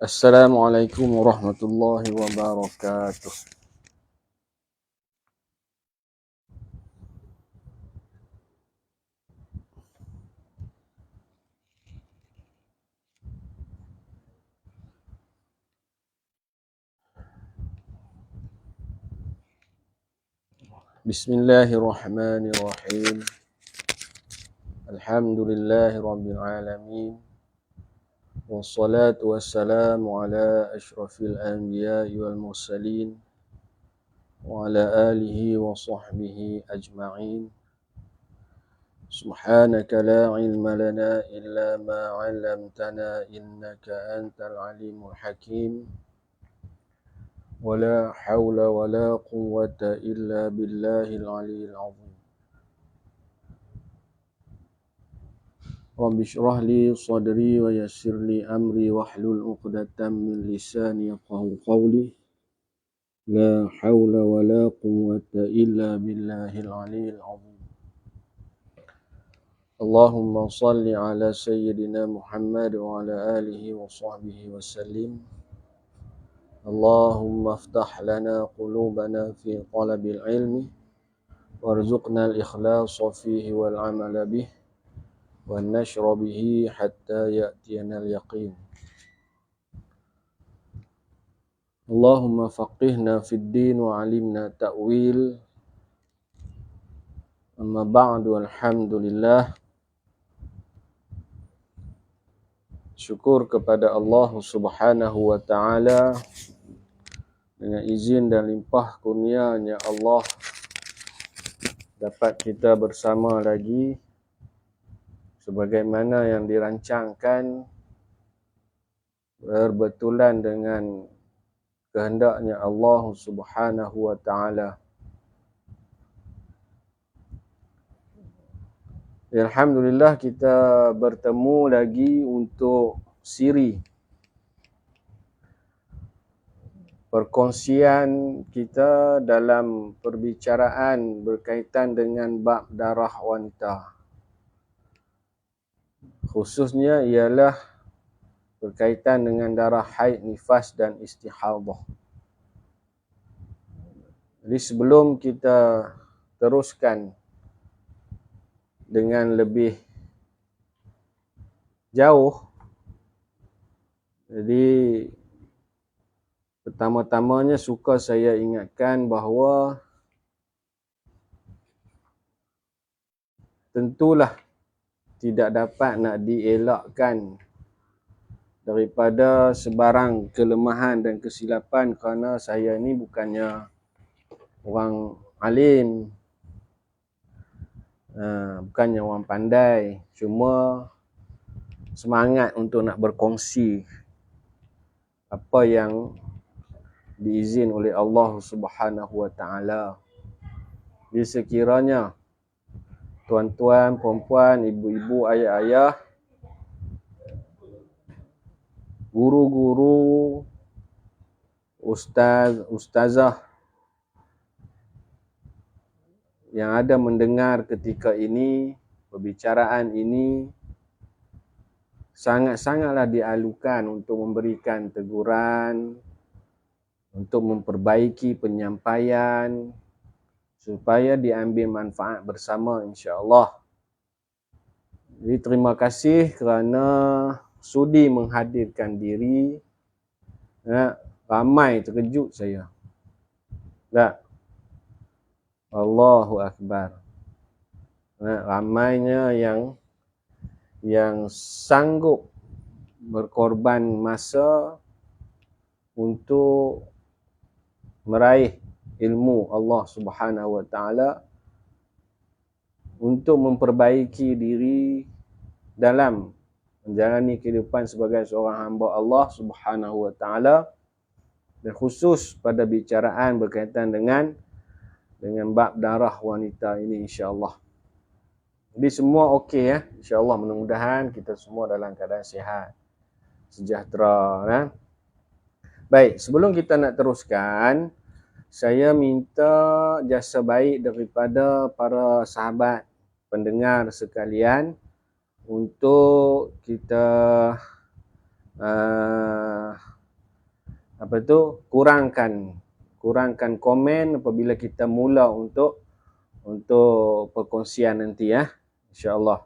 Assalamualaikum warahmatullahi wabarakatuh. Bismillahirrahmanirrahim. Alhamdulillahi rabbil alamin. Wassalatu wassalamu ala asyrafil anbiya'i wal mursalin wa ala alihi wa sahbihi ajma'in. Subhanaka la ilma lana illa ma 'allamtana innaka antal alimul hakim. ولا حول ولا قوة إلا بالله العلي العظيم. رب اشرح لي صدري ويسر لي أمري واحلل عقدة من لساني يفقهوا قولي. لا حول ولا قوة إلا بالله العلي العظيم. اللهم صل على سيدنا محمد وعلى آله وصحبه وسلم. اللهم افتح لنا قلوبنا في طلب العلم وارزقنا الإخلاص فيه والعمل به والنشر به حتى يأتينا اليقين. اللهم فقهنا في الدين وعلمنا تأويل. أما بعد والحمد لله. Syukur kepada Allah Subhanahu wa taala, dengan izin dan limpah kurnia-Nya Allah dapat kita bersama lagi sebagaimana yang dirancangkan berbetulan dengan kehendaknya Allah Subhanahu wa taala. Alhamdulillah kita bertemu lagi untuk siri perkongsian kita dalam perbicaraan berkaitan dengan bab darah wanita. Khususnya ialah berkaitan dengan darah haid, nifas dan istihadah. Jadi sebelum kita teruskan dengan lebih jauh, jadi pertama-tamanya suka saya ingatkan bahawa tentulah tidak dapat nak dielakkan daripada sebarang kelemahan dan kesilapan, kerana saya ni bukannya orang alim, bukannya orang pandai, cuma semangat untuk nak berkongsi apa yang diizin oleh Allah Subhanahu wa taala. Jadi sekiranya tuan-tuan, puan-puan, ibu-ibu, ayah-ayah, guru-guru, ustaz, ustazah yang ada mendengar ketika ini, perbicaraan ini sangat-sangatlah dialukan untuk memberikan teguran, untuk memperbaiki penyampaian supaya diambil manfaat bersama insya-Allah. Jadi terima kasih kerana sudi menghadirkan diri. Ramai terkejut saya. Tak? Allahu Akbar. Ramainya yang sanggup berkorban masa untuk meraih ilmu Allah Subhanahu wa taala, untuk memperbaiki diri dalam menjalani kehidupan sebagai seorang hamba Allah Subhanahu wa taala, dan khusus pada bicaraan berkaitan dengan bab darah wanita ini insya-Allah. Jadi semua okey ya, insya-Allah. Mudah-mudahan kita semua dalam keadaan sihat, sejahtera. Baik, sebelum kita nak teruskan, saya minta jasa baik daripada para sahabat pendengar sekalian untuk kita kurangkan komen apabila kita mula untuk perkongsian nanti ya, insya-Allah.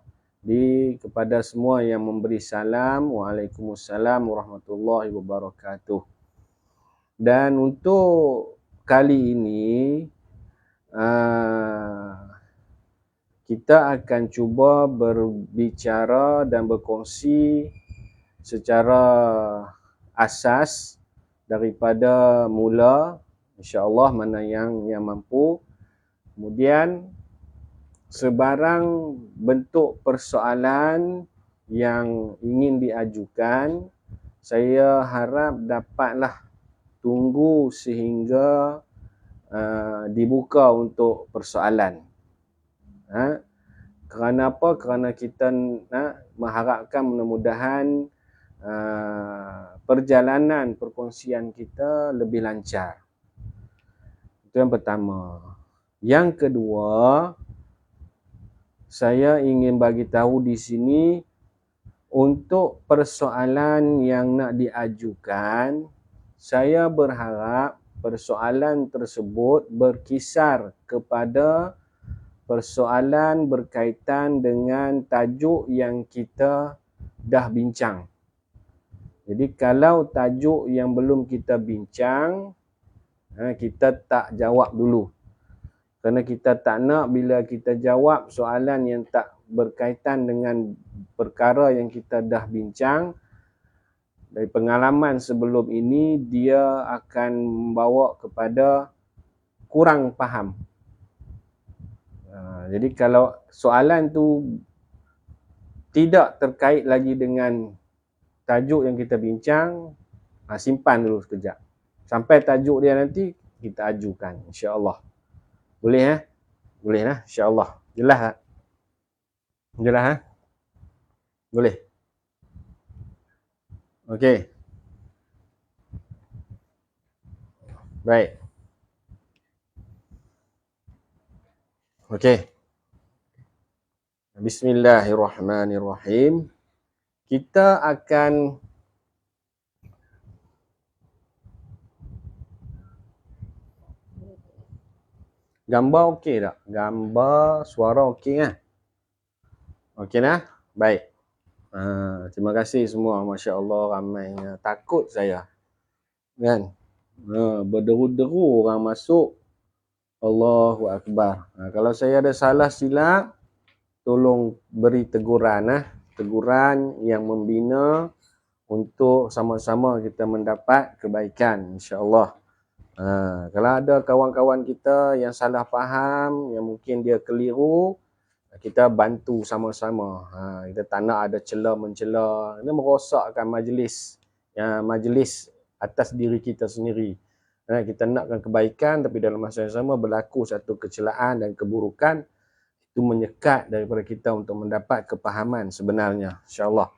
Kepada semua yang memberi salam, Waalaikumsalam warahmatullahi wabarakatuh. Dan untuk kali ini kita akan cuba berbicara dan berkongsi secara asas daripada mula, insya-Allah, mana yang mampu. Kemudian sebarang bentuk persoalan yang ingin diajukan, saya harap dapatlah tunggu sehingga dibuka untuk persoalan. Kerana apa? Kerana kita mengharapkan mudah-mudahan perjalanan perkongsian kita lebih lancar. Itu yang pertama. Yang kedua, saya ingin bagi tahu di sini, untuk persoalan yang nak diajukan, saya berharap persoalan tersebut berkisar kepada persoalan berkaitan dengan tajuk yang kita dah bincang. Jadi kalau tajuk yang belum kita bincang, kita tak jawab dulu. Kerana kita tak nak bila kita jawab soalan yang tak berkaitan dengan perkara yang kita dah bincang, dari pengalaman sebelum ini, dia akan membawa kepada kurang faham. Jadi kalau soalan tu tidak terkait lagi dengan tajuk yang kita bincang, simpan dulu sekejap. Sampai tajuk dia nanti, kita ajukan, insya-Allah. Boleh Boleh lah, insya-Allah. Jelas tak? Jelas Boleh? Okey. Baik. Okey. Bismillahirrahmanirrahim. Kita akan gambar okey tak? Gambar, suara okey kan? Okey nah? Baik. Terima kasih semua, masya-Allah, ramainya. Takut saya. Kan? Berderu-deru orang masuk. Allahu Akbar. Kalau saya ada salah silap, tolong beri teguran. Teguran yang membina untuk sama-sama kita mendapat kebaikan, insya-Allah. Kalau ada kawan-kawan kita yang salah faham, yang mungkin dia keliru, kita bantu sama-sama. Kita tak nak ada celah-mencela. Ini merosakkan majlis atas diri kita sendiri. Kita nakkan kebaikan, tapi dalam masa yang sama berlaku satu kecelaan dan keburukan, itu menyekat daripada kita untuk mendapat kepahaman sebenarnya, insya-Allah.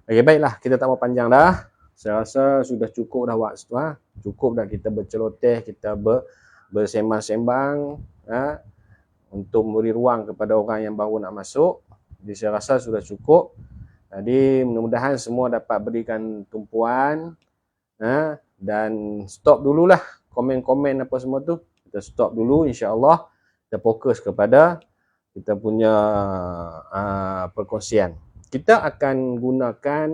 Okey, baiklah, kita tak mau panjang dah. Saya rasa sudah cukup dah waktu. Cukup dah kita berceloteh, kita bersembang-sembang untuk memberi ruang kepada orang yang baru nak masuk. Jadi saya rasa sudah cukup. Jadi mudah-mudahan semua dapat berikan tumpuan, dan stop dululah komen-komen apa semua tu. Kita stop dulu, insya-Allah. Kita fokus kepada kita punya perkongsian. Kita akan gunakan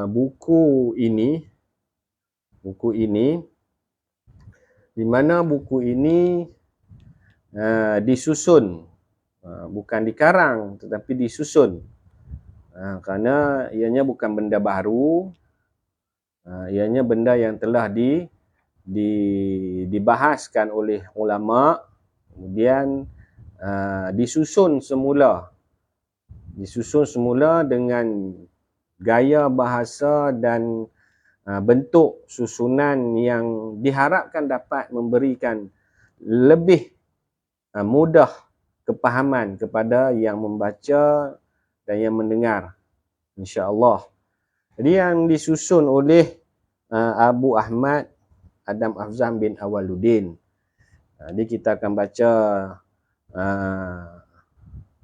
buku ini, di mana buku ini disusun, bukan dikarang tetapi disusun, kerana ianya bukan benda baru, ianya benda yang telah dibahaskan oleh ulama, kemudian disusun semula dengan gaya bahasa dan bentuk susunan yang diharapkan dapat memberikan lebih mudah kepahaman kepada yang membaca dan yang mendengar, insya-Allah. Jadi yang disusun oleh Abu Ahmad Adam Afzam bin Awaluddin. Jadi kita akan baca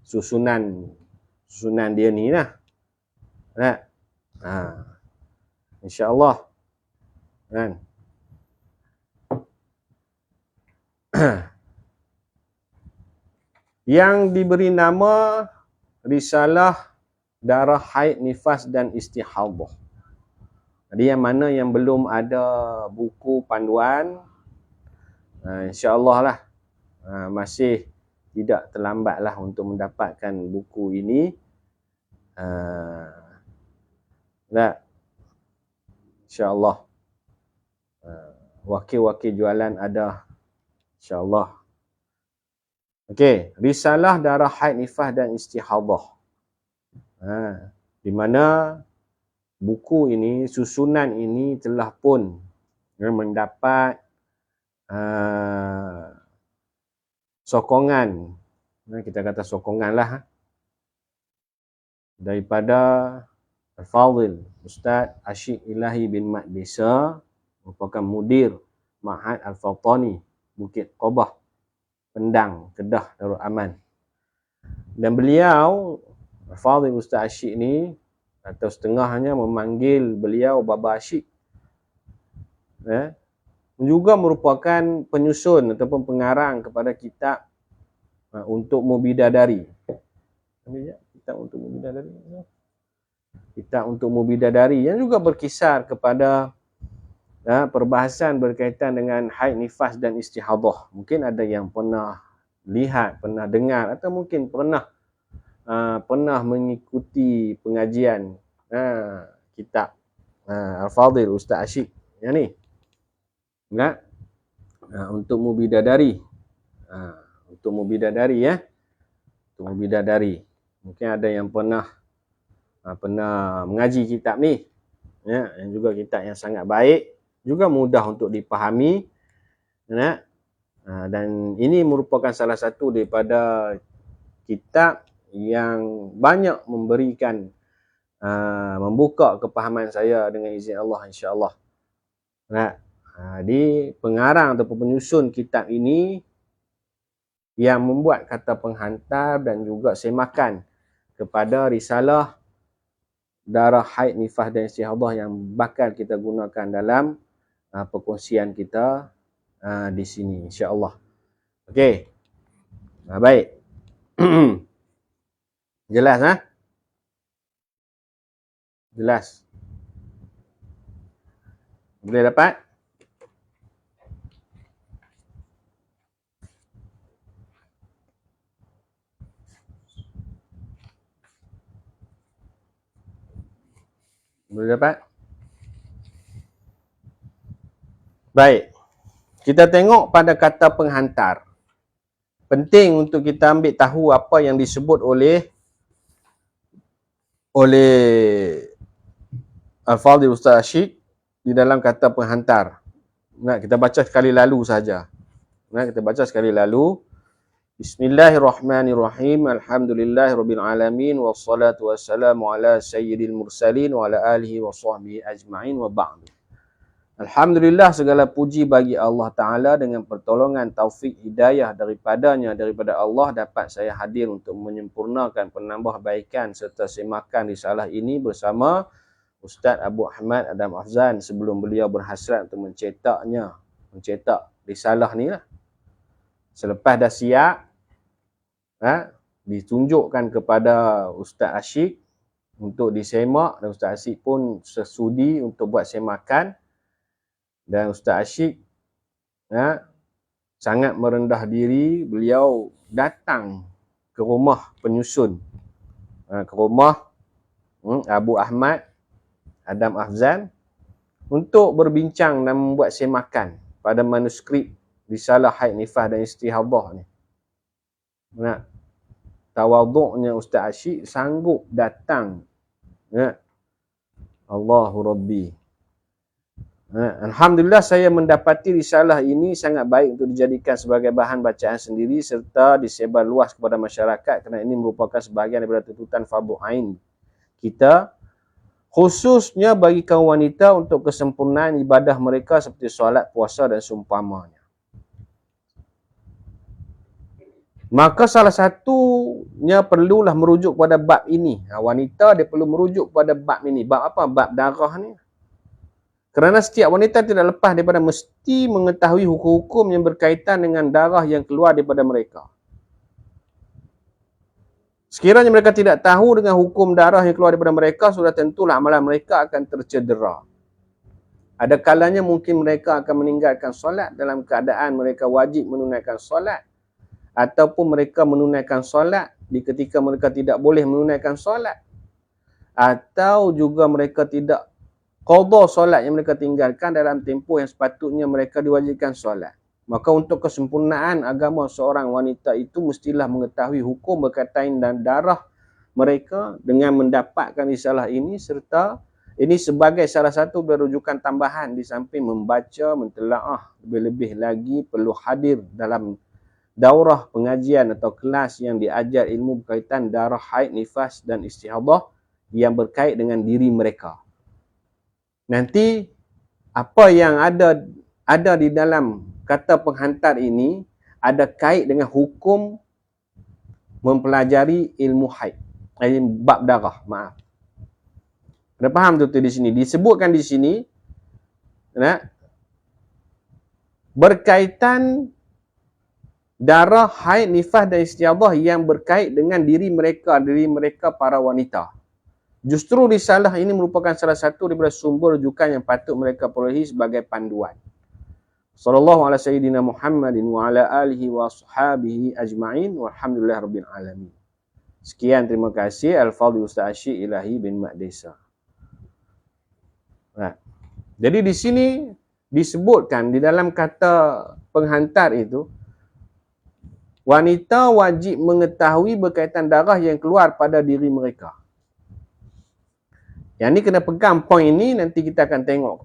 susunan dia ni lah. InsyaAllah. Kan? Yang diberi nama Risalah Darah Haid, Nifas dan Istihadah. Jadi yang mana yang belum ada buku panduan, insyaAllah lah, masih tidak terlambat lah untuk mendapatkan buku ini. InsyaAllah. Wakil-wakil jualan ada, insyaAllah. Okey, Risalah Darah Haid, Nifas dan Istihadah. Di mana buku ini, susunan ini telah pun mendapat sokongan, kita kata sokongan lah, daripada Al-Fadhil Ustaz Asyik Ilahi bin Mat Bisa, merupakan mudir Ma'had Al-Fatani, Bukit Qobah, Pendang, Kedah, Darul Aman. Dan beliau, Al-Fadhil Ustaz Asyik ni, atau setengahnya memanggil beliau Baba Asyik, juga merupakan penyusun ataupun pengarang kepada kitab untuk Mubidadari. Kitab untuk Mubidadari. Kitab untuk Mubidadari yang juga berkisar kepada perbahasan berkaitan dengan haid, nifas dan istihadah. Mungkin ada yang pernah lihat, pernah dengar, atau mungkin pernah mengikuti pengajian kitab Al-Fadhil Ustaz Asyik yang ni. Untuk Mubidadari. Untuk Mubidadari ya. Untuk Mubidadari. Mungkin ada yang pernah mengaji kitab ni. Ya, yang juga kitab yang sangat baik, juga mudah untuk dipahami. Dan ini merupakan salah satu daripada kitab yang banyak memberikan membuka kepahaman saya dengan izin Allah, insya-Allah. Di pengarang ataupun penyusun kitab ini yang membuat kata penghantar dan juga semakan kepada risalah Darah Haid, Nifas dan Istihadah yang bakal kita gunakan dalam perkongsian kita di sini, insya-Allah. Okey. Baik. Jelas Jelas. Boleh dapat? Boleh dapat? Baik. Kita tengok pada kata penghantar. Penting untuk kita ambil tahu apa yang disebut oleh Al-Fadhil Ustaz Asyik di dalam kata penghantar. Kita baca sekali lalu saja. Kita baca sekali lalu. Bismillahirrahmanirrahim. Alhamdulillahirabbil alamin wassalatu wassalamu ala sayyidil mursalin wa ala alihi wa sahbihi ajma'in wa ba'd. Alhamdulillah, segala puji bagi Allah Ta'ala, dengan pertolongan taufik hidayah daripada Allah dapat saya hadir untuk menyempurnakan penambahbaikan serta semakan risalah ini bersama Ustaz Abu Ahmad Adam Afzan sebelum beliau berhasrat untuk mencetak risalah ni lah. Selepas dah siap, ditunjukkan kepada Ustaz Asyik untuk disemak, dan Ustaz Asyik pun sesudi untuk buat semakan. Dan Ustaz Asyik sangat merendah diri, beliau datang ke rumah penyusun, ke rumah Abu Ahmad Adam Afzan untuk berbincang dan membuat semakan pada manuskrip Risalah Haid, Nifas dan Istihadah ni. Tawaduknya Ustaz Asyik sanggup datang. Allahu Rabbi. Alhamdulillah, saya mendapati risalah ini sangat baik untuk dijadikan sebagai bahan bacaan sendiri serta disebar luas kepada masyarakat, kerana ini merupakan sebahagian daripada tuntutan fardu ain kita, khususnya bagi kaum wanita untuk kesempurnaan ibadah mereka seperti solat, puasa dan seumpamanya. Maka salah satunya perlulah merujuk pada bab ini. Wanita dia perlu merujuk pada bab ini. Bab apa? Bab darah ni. Kerana setiap wanita tidak lepas daripada mesti mengetahui hukum-hukum yang berkaitan dengan darah yang keluar daripada mereka. Sekiranya mereka tidak tahu dengan hukum darah yang keluar daripada mereka, sudah tentulah amalan mereka akan tercedera. Ada kalanya mungkin mereka akan meninggalkan solat dalam keadaan mereka wajib menunaikan solat. Ataupun mereka menunaikan solat di ketika mereka tidak boleh menunaikan solat. Atau juga mereka tidak qada solat yang mereka tinggalkan dalam tempoh yang sepatutnya mereka diwajibkan solat. Maka untuk kesempurnaan agama seorang wanita itu mestilah mengetahui hukum berkaitan dan darah mereka dengan mendapatkan risalah ini, serta ini sebagai salah satu rujukan tambahan di samping membaca, mentelaah, lebih-lebih lagi perlu hadir dalam daurah pengajian atau kelas yang diajar ilmu berkaitan darah haid, nifas dan istihadah yang berkait dengan diri mereka. Nanti apa yang ada di dalam kata penghantar ini ada kait dengan hukum mempelajari ilmu haid, bab darah, maaf. Anda faham tu di sini? Disebutkan di sini berkaitan darah haid, nifas dan istihadah yang berkait dengan diri mereka para wanita. Justru risalah ini merupakan salah satu daripada sumber rujukan yang patut mereka perolehi sebagai panduan. Sallallahu ala sayyidina Muhammadin wa ala alihi wa ashabihi ajma'in walhamdulillah rabbil alamin. Sekian, terima kasih. Al-Fadhil Ustaz Asyik Ilahi bin Mak Desa. Jadi di sini disebutkan di dalam kata penghantar itu, wanita wajib mengetahui berkaitan darah yang keluar pada diri mereka. Yang ni kena pegang poin ini, nanti kita akan tengok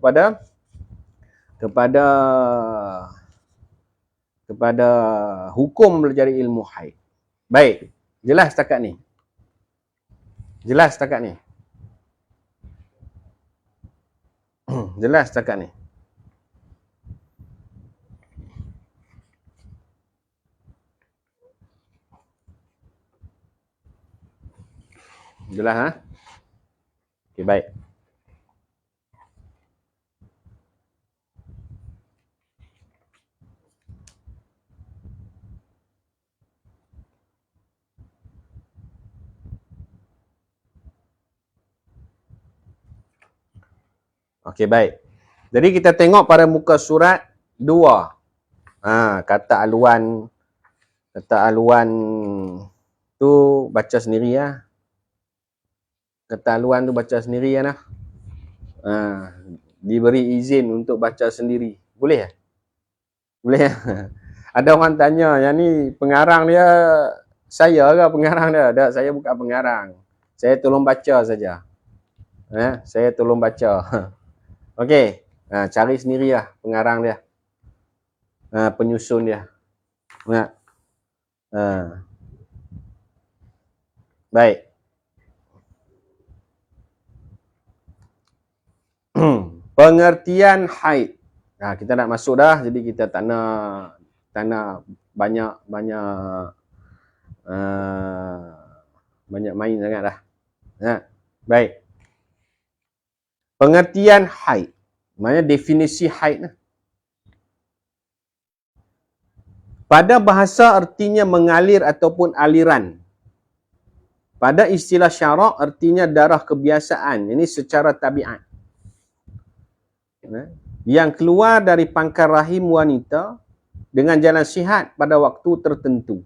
kepada hukum belajar ilmu haid. Baik, jelas setakat ni? Jelas setakat ni? Jelas setakat ni? Jelas, ha? Okey, baik. Okey, baik. Jadi kita tengok pada muka surat 2. Kata aluan tu baca sendiri ya. Kata aluan tu baca sendiri ya nah. Diberi izin untuk baca sendiri. Boleh ya? Boleh ya? Ada orang tanya, yang ni pengarang dia saya ke pengarang dia? Tak, saya bukan pengarang. Saya tolong baca saja. Saya tolong baca. Okey, cari sendirilah pengarang dia. Penyusun dia. Baik. Pengertian haid. Kita nak masuk dah, jadi kita tak nak banyak main sangat dah. Baik. Pengertian haid. Maknanya definisi haid. Pada bahasa artinya mengalir ataupun aliran. Pada istilah syarak artinya darah kebiasaan. Ini secara tabiat. Yang keluar dari pangkal rahim wanita dengan jalan sihat pada waktu tertentu.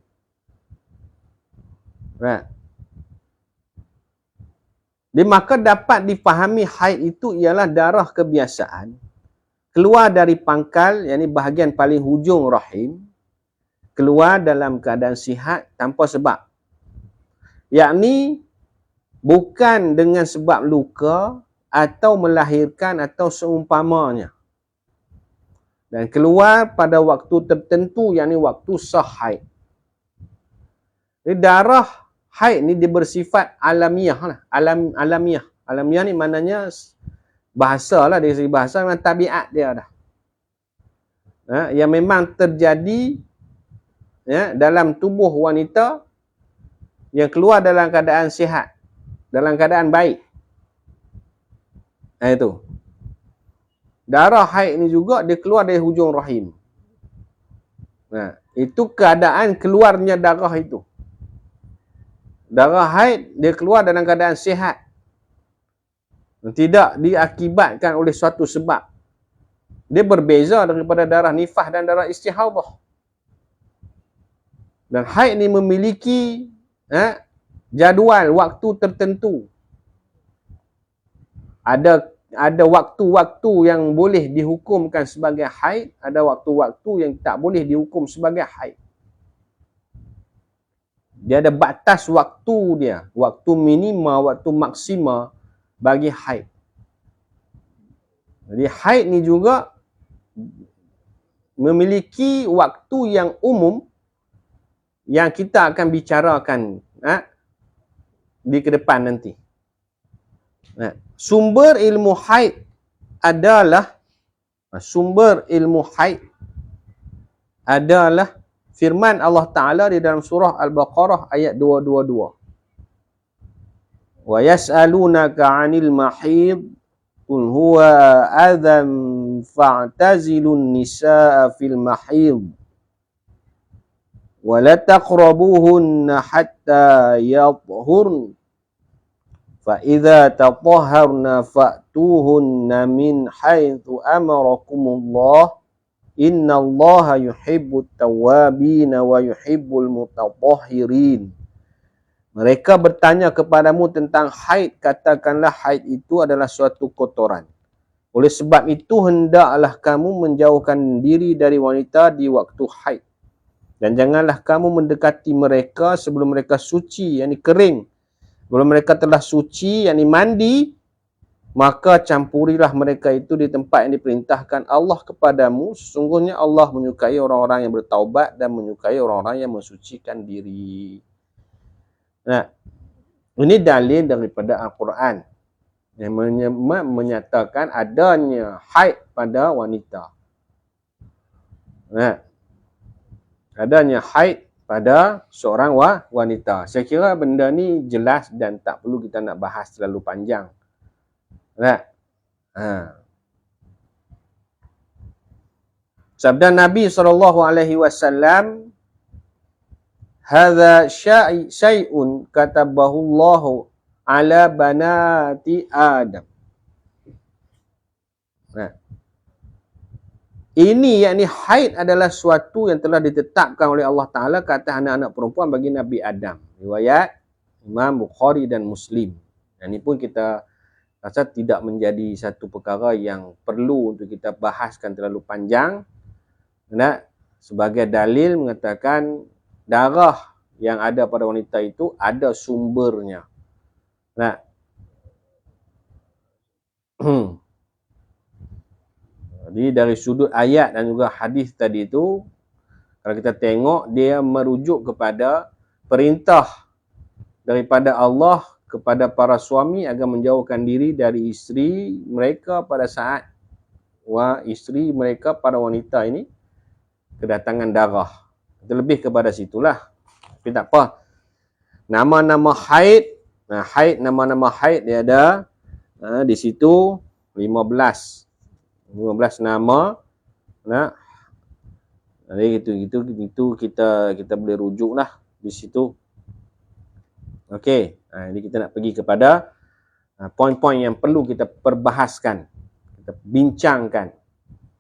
Jadi maka dapat dipahami haid itu ialah darah kebiasaan keluar dari pangkal, yakni bahagian paling hujung rahim, keluar dalam keadaan sihat tanpa sebab. Yakni bukan dengan sebab luka atau melahirkan atau seumpamanya. Dan keluar pada waktu tertentu, yakni waktu sah haid. Jadi darah haid ni dia bersifat alamiah lah. Alamiah. Alamiah ni maknanya bahasa lah, dari segi bahasa memang tabiat dia dah. Yang memang terjadi ya, dalam tubuh wanita yang keluar dalam keadaan sihat, dalam keadaan baik. Itu. Darah haid ni juga dia keluar dari hujung rahim. Nah, itu keadaan keluarnya darah itu. Darah haid dia keluar dalam keadaan sihat. Tidak diakibatkan oleh suatu sebab. Dia berbeza daripada darah nifas dan darah istihadah. Dan haid ni memiliki jadual waktu tertentu. Ada waktu-waktu yang boleh dihukumkan sebagai haid, ada waktu-waktu yang tak boleh dihukum sebagai haid. Dia ada batas waktu dia, waktu minima, waktu maksima bagi haid. Jadi haid ni juga memiliki waktu yang umum yang kita akan bicarakan di ke depan nanti. Sumber ilmu haid adalah firman Allah Ta'ala di dalam surah Al-Baqarah ayat 222. Wa yas'alunaka 'anil mahid qul huwa adhan fa'tazilun nisaa fil mahid wa la taqrabuhunna hatta yadhhurn fa idza tatahharna fa'tuhunna min haitsu amarakumullah innallaha yuhibbut tawwabin wa yuhibbul mutatahhirin. Mereka bertanya kepadamu tentang haid, katakanlah haid itu adalah suatu kotoran. Oleh sebab itu hendaklah kamu menjauhkan diri dari wanita di waktu haid. Dan janganlah kamu mendekati mereka sebelum mereka suci, yakni kering. Sebelum mereka telah suci, yakni mandi, maka campurilah mereka itu di tempat yang diperintahkan Allah kepadamu. Sesungguhnya Allah menyukai orang-orang yang bertaubat dan menyukai orang-orang yang mensucikan diri. Nah, ini dalil daripada Al-Quran yang menyatakan adanya haid pada wanita. Nah, adanya haid pada seorang wanita. Saya kira benda ni jelas dan tak perlu kita nak bahas terlalu panjang. Nah, sabda Nabi SAW, hadza syai'un katabahu Allahu ala banati Adam. Nah, ini yakni haid adalah suatu yang telah ditetapkan oleh Allah Ta'ala ke atas anak-anak perempuan bagi Nabi Adam. Riwayat Imam Bukhari dan Muslim. Dan ini pun kita rasa tidak menjadi satu perkara yang perlu untuk kita bahaskan terlalu panjang. Nah, sebagai dalil mengatakan darah yang ada pada wanita itu ada sumbernya. Nah, jadi dari sudut ayat dan juga hadis tadi itu, kalau kita tengok, dia merujuk kepada perintah daripada Allah kepada para suami agar menjauhkan diri dari isteri mereka pada saat isteri mereka pada wanita ini kedatangan darah. Kita lebih kepada situlah. Tapi tak apa. Nama-nama haid, nama-nama haid dia ada di situ 15 nama. Nah, jadi itu kita boleh rujuklah di situ. Okey, jadi kita nak pergi kepada poin-poin yang perlu kita perbahaskan, kita bincangkan.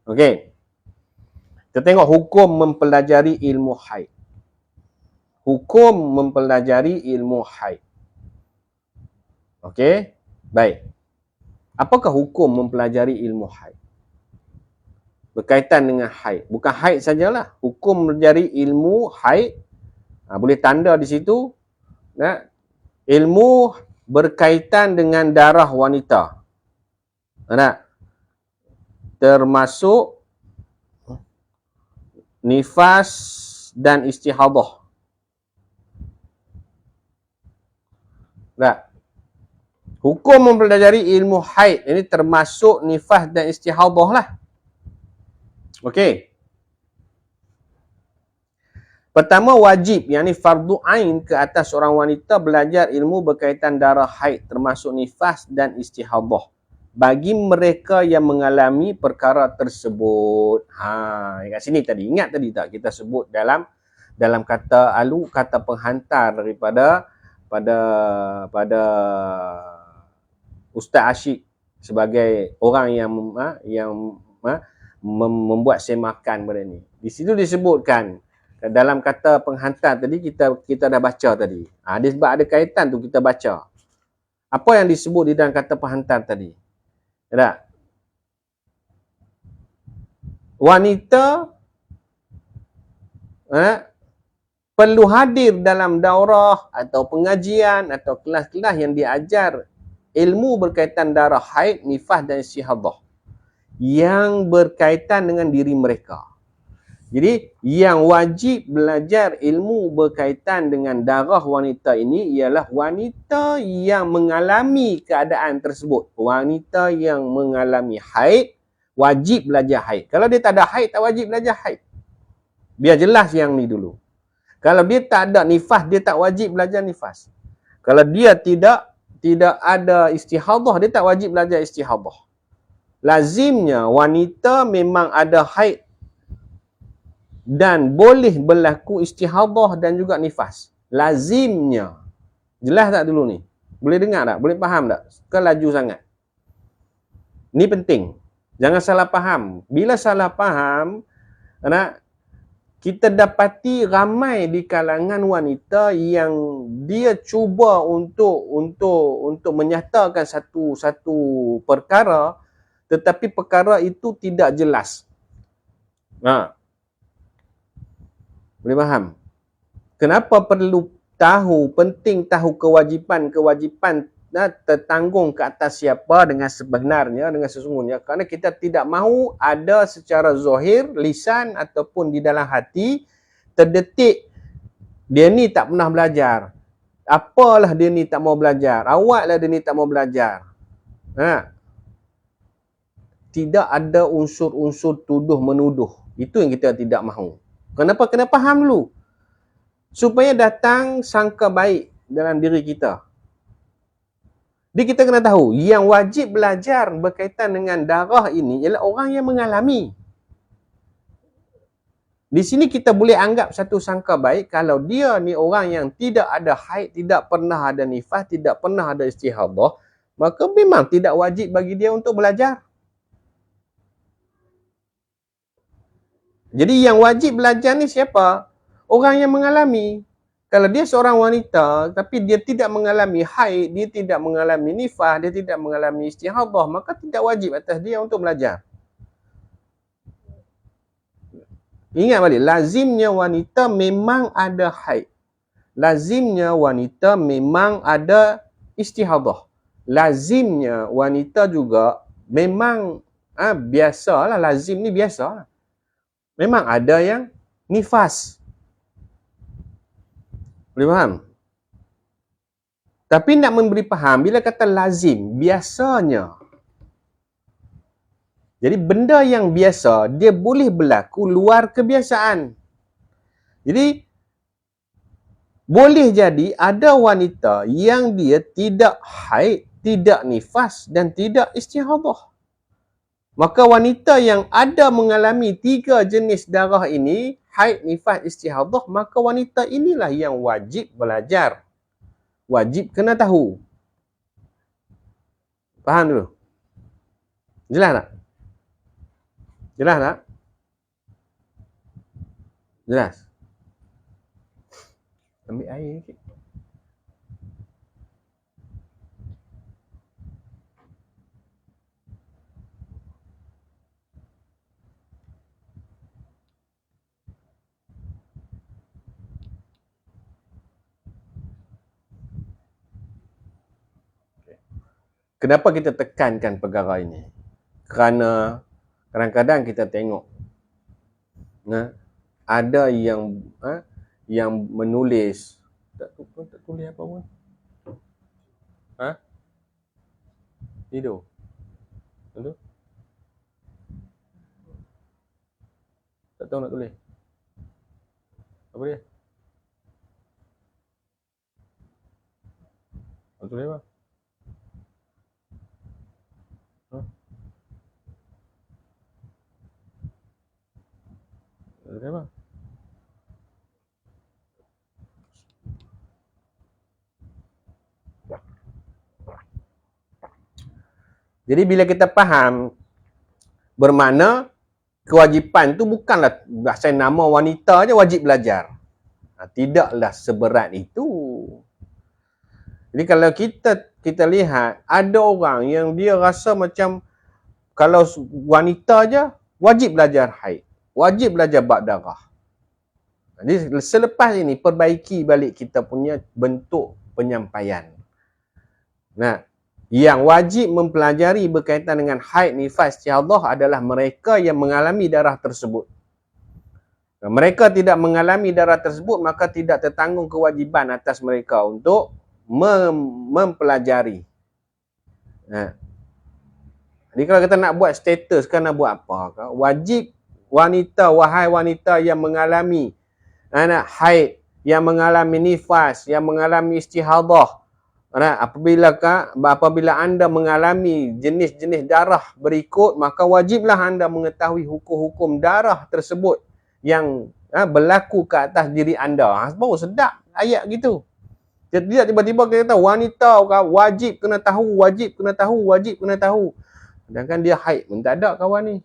Okey. Kita tengok hukum mempelajari ilmu haid. Hukum mempelajari ilmu haid. Okey, baik. Apakah hukum mempelajari ilmu haid? Berkaitan dengan haid. Bukan haid sajalah. Hukum mempelajari ilmu haid. Boleh tanda di situ. Ilmu berkaitan dengan darah wanita. Termasuk nifas dan istihadah. Hukum mempelajari ilmu haid ini termasuk nifas dan istihadah lah. Okey. Pertama, wajib, yang ni fardu ain ke atas seorang wanita belajar ilmu berkaitan darah haid termasuk nifas dan istihadah bagi mereka yang mengalami perkara tersebut. Kat sini tadi, ingat tadi tak kita sebut dalam kata alu, kata penghantar daripada pada Ustaz Asyik sebagai orang yang membuat semakan pada ni. Di situ disebutkan dalam kata penghantar tadi kita dah baca tadi. Dia sebab ada kaitan tu kita baca. Apa yang disebut di dalam kata penghantar tadi? Tak? Wanita perlu hadir dalam daurah atau pengajian atau kelas-kelas yang diajar ilmu berkaitan darah haid, nifas dan istihadah yang berkaitan dengan diri mereka. Jadi yang wajib belajar ilmu berkaitan dengan darah wanita ini ialah wanita yang mengalami keadaan tersebut. Wanita yang mengalami haid wajib belajar haid. Kalau dia tak ada haid, tak wajib belajar haid. Biar jelas yang ni dulu. Kalau dia tak ada nifas, dia tak wajib belajar nifas. Kalau dia tidak ada istihadah, dia tak wajib belajar istihadah. Lazimnya wanita memang ada haid dan boleh berlaku istihadah dan juga nifas. Lazimnya. Jelas tak dulu ni? Boleh dengar tak? Boleh faham tak? Ke laju sangat? Ni penting. Jangan salah faham. Bila salah faham, kita dapati ramai di kalangan wanita yang dia cuba untuk menyatakan satu perkara, tetapi perkara itu tidak jelas. Boleh faham? Kenapa perlu tahu, penting tahu kewajipan tertanggung ke atas siapa dengan sebenarnya, dengan sesungguhnya. Kerana kita tidak mahu ada secara zahir, lisan ataupun di dalam hati terdetik dia ni tak pernah belajar. Apalah dia ni tak mau belajar. Awaklah dia ni tak mau belajar. Tidak ada unsur-unsur tuduh menuduh. Itu yang kita tidak mahu. Kenapa? Kena faham dulu. Supaya datang sangka baik dalam diri kita. Jadi kita kena tahu, yang wajib belajar berkaitan dengan darah ini ialah orang yang mengalami. Di sini kita boleh anggap satu sangka baik kalau dia ni orang yang tidak ada haid, tidak pernah ada nifas, tidak pernah ada istihadah, maka memang tidak wajib bagi dia untuk belajar. Jadi yang wajib belajar ni siapa? Orang yang mengalami. Kalau dia seorang wanita tapi dia tidak mengalami haid, dia tidak mengalami nifas, dia tidak mengalami istihadah, maka tidak wajib atas dia untuk belajar. Ingat balik, lazimnya wanita memang ada haid. Lazimnya wanita memang ada istihadah. Lazimnya wanita juga memang biasalah, lazim ni biasalah. Memang ada yang nifas. Boleh faham? Tapi nak memberi faham, bila kata lazim, biasanya. Jadi benda yang biasa, dia boleh berlaku luar kebiasaan. Jadi, boleh jadi ada wanita yang dia tidak haid, tidak nifas dan tidak istihadah. Maka wanita yang ada mengalami 3 jenis darah ini, haid, nifas, istihadah, maka wanita inilah yang wajib belajar. Wajib kena tahu. Faham dulu? Jelas tak? Jelas tak? Jelas. Ambil air sikit. Kenapa kita tekankan perkara ini? Kerana kadang-kadang kita tengok ada yang menulis tak tulis apa pun. Tidur. Betul? Tak tahu nak tulis. Apa dia? Apa dia, Bang? Hah? Apa dia, Bang? Jadi bila kita faham bermakna kewajipan tu bukanlah saya nama wanita je wajib belajar. Tidaklah seberat itu. Jadi kalau kita lihat ada orang yang dia rasa macam kalau wanita je wajib belajar haid, wajib belajar bab darah. Jadi selepas ini perbaiki balik kita punya bentuk penyampaian. Nah, yang wajib mempelajari berkaitan dengan haid, nifas, istihadah adalah mereka yang mengalami darah tersebut. Mereka tidak mengalami darah tersebut, maka tidak tertanggung kewajiban atas mereka untuk mempelajari. Jadi kalau kita nak buat status kan nak buat apa? Wajib wanita, wahai wanita yang mengalami haid, yang mengalami nifas, yang mengalami istihadah, apabila anda mengalami jenis-jenis darah berikut, maka wajiblah anda mengetahui hukum-hukum darah tersebut yang berlaku ke atas diri anda. Baru sedap ayat gitu. Tidak tiba-tiba kita kata wanita wajib kena tahu, wajib kena tahu, wajib kena tahu. Sedangkan dia haid pun tak ada kawan ni.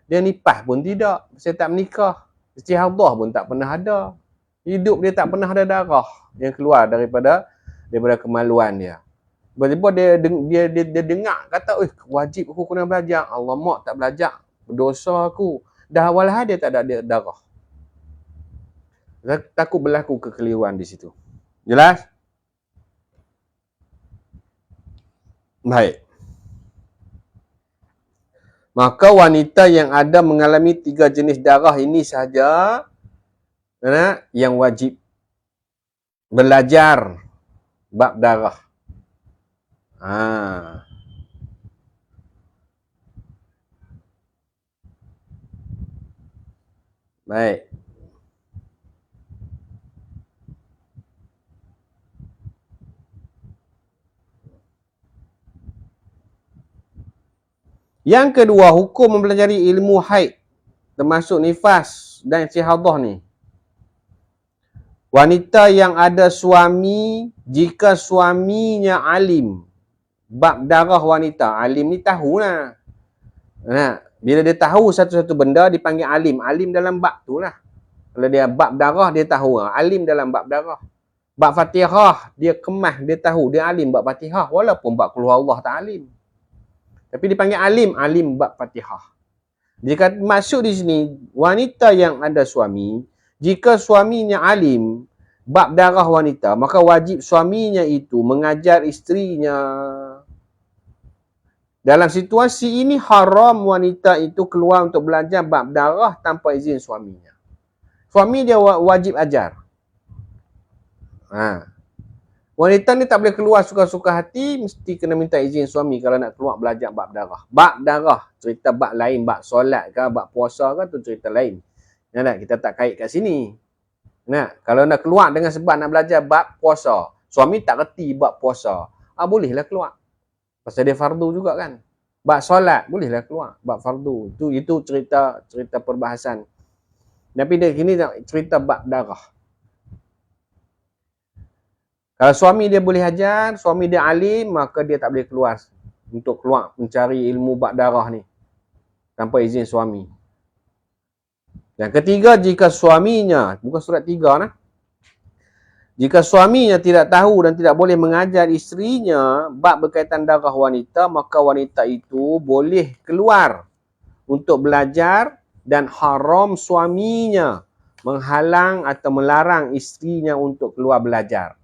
Dia nifas pun tidak. Saya tak menikah. Istihadah pun tak pernah ada. Hidup dia tak pernah ada darah yang keluar daripada kemaluan dia. Tiba-tiba dia dengar kata, wajib aku kena belajar. Allah mak tak belajar. Berdosa aku. Dah awal dia tak ada darah. Takut berlaku kekeliruan di situ. Jelas? Baik. Maka wanita yang ada mengalami 3 jenis darah ini sahaja yang wajib belajar bab darah. Baik. Yang kedua, hukum mempelajari ilmu haid termasuk nifas dan istihadah ni. Wanita yang ada suami, jika suaminya alim bab darah wanita, alim ni tahulah. Bila dia tahu satu-satu benda dipanggil alim. Alim dalam bab tu lah. Kalau dia bab darah dia tahu, alim dalam bab darah. Bab Fatihah dia kemas, dia tahu, dia alim bab Fatihah walaupun bab qul huwallah tak alim. Tapi dipanggil alim bab Fatihah. Jika maksud di sini wanita yang ada suami, jika suaminya alim bab darah wanita, maka wajib suaminya itu mengajar isterinya. Dalam situasi ini haram wanita itu keluar untuk belajar bab darah tanpa izin suaminya. Suami dia wajib ajar. Wanita ni tak boleh keluar suka-suka hati, mesti kena minta izin suami kalau nak keluar belajar bab darah. Bab darah, cerita bab lain, bab solat ke, bab puasa ke, tu cerita lain. Kita tak kait kat sini. Kalau nak keluar dengan sebab nak belajar bab puasa, suami tak reti bab puasa, bolehlah keluar. Pasal dia fardu juga kan. Bab solat, bolehlah keluar. Bab fardu. Itu cerita perbahasan. Tapi dia kini cerita bab darah. Kalau suami dia boleh ajar, suami dia alim, maka dia tak boleh keluar untuk keluar mencari ilmu bab darah ni tanpa izin suami. Dan ketiga, jika suaminya, bukan surat 3 nah. Jika suaminya tidak tahu dan tidak boleh mengajar isterinya bab berkaitan darah wanita, maka wanita itu boleh keluar untuk belajar dan haram suaminya menghalang atau melarang isterinya untuk keluar belajar.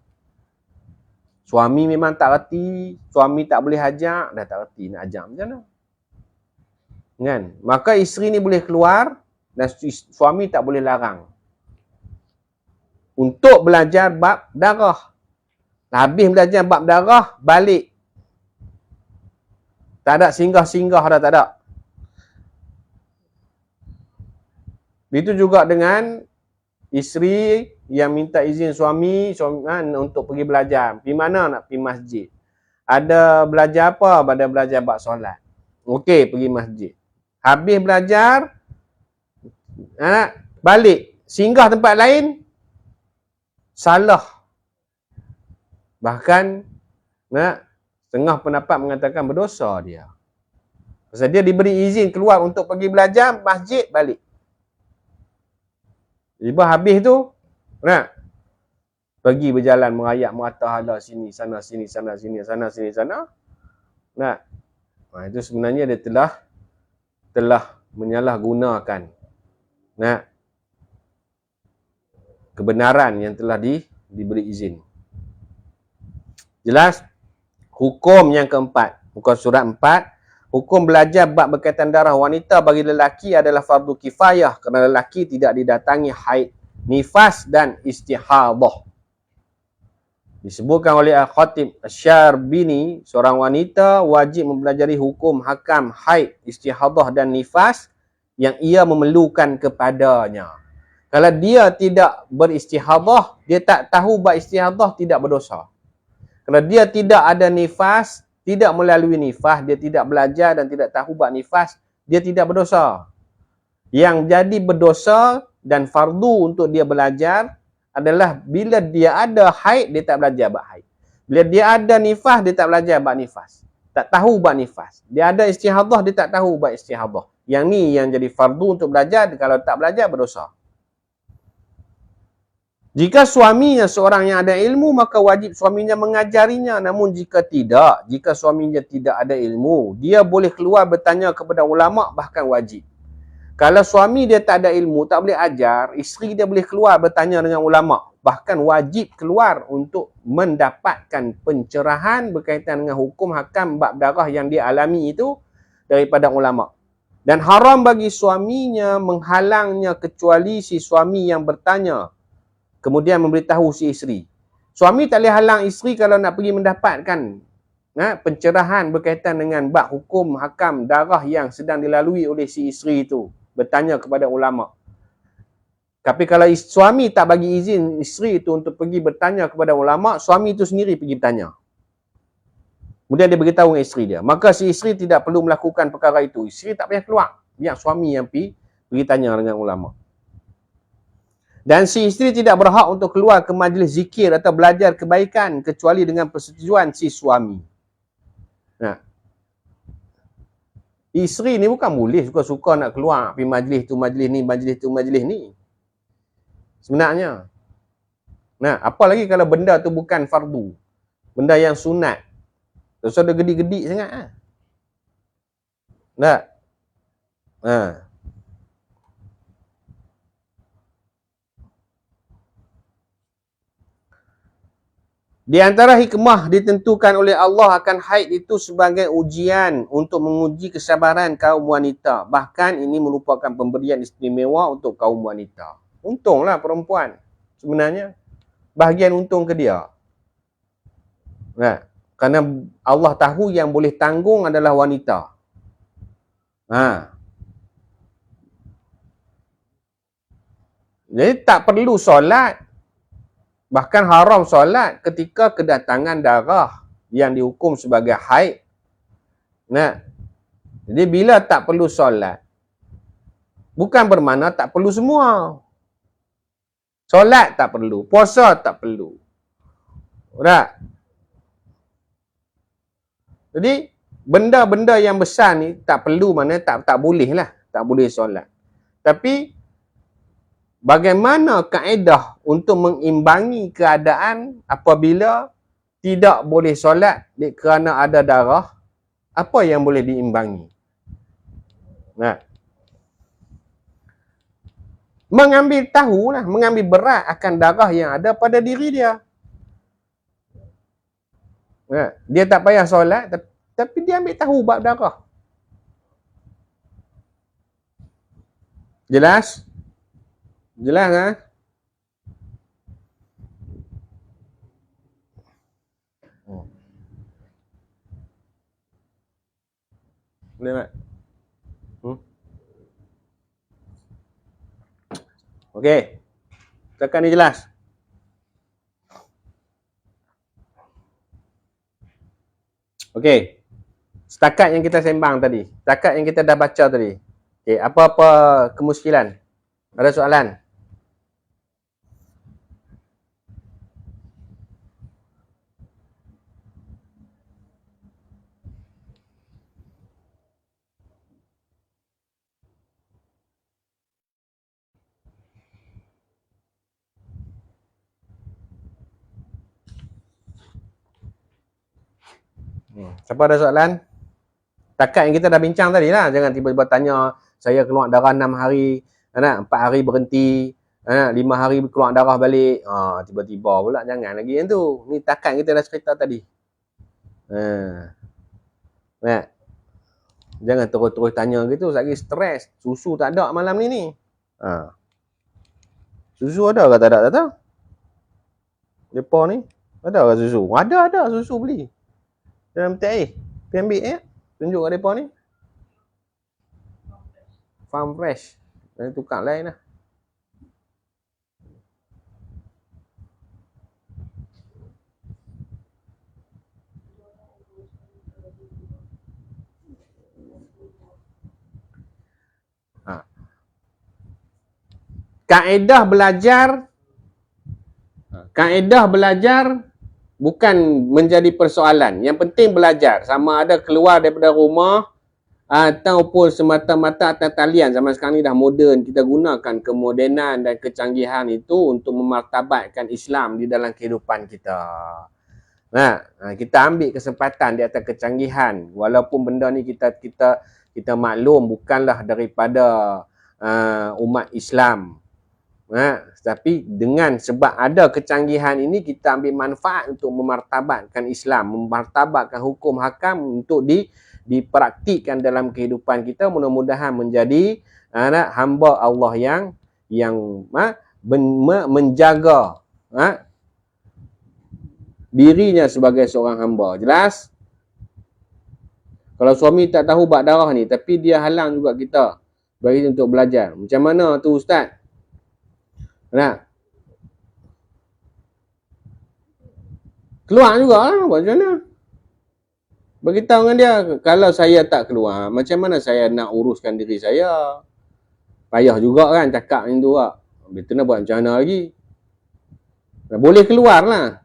Suami memang tak reti, suami tak boleh ajar, dah tak reti nak ajar macam mana? Kan? Maka isteri ni boleh keluar dan suami tak boleh larang untuk belajar bab darah. Habis belajar bab darah, balik. Tak ada singgah-singgah dah, tak ada. Itu juga dengan isteri yang minta izin suami untuk pergi belajar. Pergi mana nak pergi masjid? Ada belajar apa? Pada belajar bab solat. Okey, pergi masjid. Habis belajar, balik. Singgah tempat lain, salah. Bahkan, setengah pendapat mengatakan berdosa dia. Pasal dia diberi izin keluar untuk pergi belajar, masjid, balik. Lepas habis tu, pergi berjalan merayak merata hala sini, sana, sini, sana, sini, sana, sini, sana. Itu sebenarnya dia telah menyalahgunakan kebenaran yang telah diberi izin. Jelas? Hukum yang keempat, muka surat 4, hukum belajar bab berkaitan darah wanita bagi lelaki adalah fardu kifayah kerana lelaki tidak didatangi haid, nifas dan istihadah. Disebutkan oleh Al-Khatib Asy-Syarbini, seorang wanita wajib mempelajari hukum hakam haid, istihadah dan nifas yang ia memerlukan kepadanya. Kalau dia tidak beristihadah, dia tak tahu bab istihadah, tidak berdosa. Kalau dia tidak ada nifas, tidak melalui nifas, dia tidak belajar dan tidak tahu bab nifas, dia tidak berdosa. Yang jadi berdosa dan fardu untuk dia belajar adalah bila dia ada haid, dia tak belajar bab haid. Bila dia ada nifas, dia tak belajar bab nifas. Tak tahu bab nifas. Dia ada istihadah, dia tak tahu bab istihadah. Yang ni yang jadi fardu untuk belajar, kalau tak belajar berdosa. Jika suaminya seorang yang ada ilmu, maka wajib suaminya mengajarinya. Namun jika tidak, jika suaminya tidak ada ilmu, dia boleh keluar bertanya kepada ulama', bahkan wajib. Kalau suami dia tak ada ilmu, tak boleh ajar, isteri dia boleh keluar bertanya dengan ulama'. Bahkan wajib keluar untuk mendapatkan pencerahan berkaitan dengan hukum hakam bab darah yang dia alami itu daripada ulama'. Dan haram bagi suaminya menghalangnya kecuali si suami yang bertanya, kemudian memberitahu si isteri. Suami tak boleh halang isteri kalau nak pergi mendapatkan pencerahan berkaitan dengan bab hukum hakam darah yang sedang dilalui oleh si isteri itu. Bertanya kepada ulama'. Tapi kalau suami tak bagi izin isteri itu untuk pergi bertanya kepada ulama', suami itu sendiri pergi bertanya. Kemudian dia beritahu dengan isteri dia. Maka si isteri tidak perlu melakukan perkara itu. Isteri tak payah keluar. Biar suami yang pergi tanya dengan ulama'. Dan si isteri tidak berhak untuk keluar ke majlis zikir atau belajar kebaikan kecuali dengan persetujuan si suami. Isteri ni bukan boleh suka-suka nak keluar pergi majlis tu, majlis ni, majlis tu, majlis ni. Sebenarnya. Apa lagi kalau benda tu bukan fardu. Benda yang sunat. Terus ada gedik-gedik sangat. Tak? Di antara hikmah ditentukan oleh Allah akan haid itu sebagai ujian untuk menguji kesabaran kaum wanita. Bahkan ini merupakan pemberian istimewa untuk kaum wanita. Untunglah perempuan sebenarnya. Bahagian untung ke dia. Kerana Allah tahu yang boleh tanggung adalah wanita. Jadi tak perlu solat. Bahkan haram solat ketika kedatangan darah yang dihukum sebagai haid. Jadi bila tak perlu solat, bukan bermakna tak perlu semua. Solat tak perlu, puasa tak perlu. Tak? Jadi benda-benda yang besar ni tak perlu, mana tak boleh lah. Tak boleh solat. Tapi bagaimana kaedah untuk mengimbangi keadaan apabila tidak boleh solat kerana ada darah? Apa yang boleh diimbangi? Mengambil tahulah, mengambil berat akan darah yang ada pada diri dia. Dia tak payah solat, tapi dia ambil tahu bab darah. Jelas? Jelas kan? Boleh tak? Okey. Setakat ni jelas? Okey. Setakat yang kita sembang tadi, setakat yang kita dah baca tadi. Okey, apa-apa kemuskilan? Ada soalan? Siapa ada soalan? Takat yang kita dah bincang tadi lah. Jangan tiba-tiba tanya, saya keluar darah 6 hari, 4 hari berhenti, 5 hari keluar darah balik. Tiba-tiba pula, jangan lagi yang tu. Ni takat kita dah cerita tadi. Jangan terus-terus tanya gitu, lagi stres. Susu tak ada malam ni. Susu ada ke tak ada? Tak tahu. Depa ni, ada ke susu? Ada susu beli. Dalam peti air. Pergi ambil tunjuk kat mereka ni. Farm Fresh. Tukar lain lah. Kaedah belajar bukan menjadi persoalan. Yang penting belajar. Sama ada keluar daripada rumah ataupun semata-mata atas talian. Zaman sekarang ni dah moden. Kita gunakan kemodenan dan kecanggihan itu untuk memartabatkan Islam di dalam kehidupan kita. Kita ambil kesempatan di atas kecanggihan. Walaupun benda ni kita maklum bukanlah daripada umat Islam. Tapi dengan sebab ada kecanggihan ini, kita ambil manfaat untuk memartabatkan Islam, memartabatkan hukum hakam untuk dipraktikkan dalam kehidupan kita. Mudah-mudahan menjadi hamba Allah yang menjaga dirinya sebagai seorang hamba. Jelas? Kalau suami tak tahu bab darah ni, tapi dia halang juga kita bagi untuk belajar. Macam mana tu Ustaz? Keluar juga lah, macam mana? Beritahu dengan dia, kalau saya tak keluar, macam mana saya nak uruskan diri saya? Payah juga kan cakap macam tu lah. Betul nak buat macam mana lagi? Boleh keluar lah.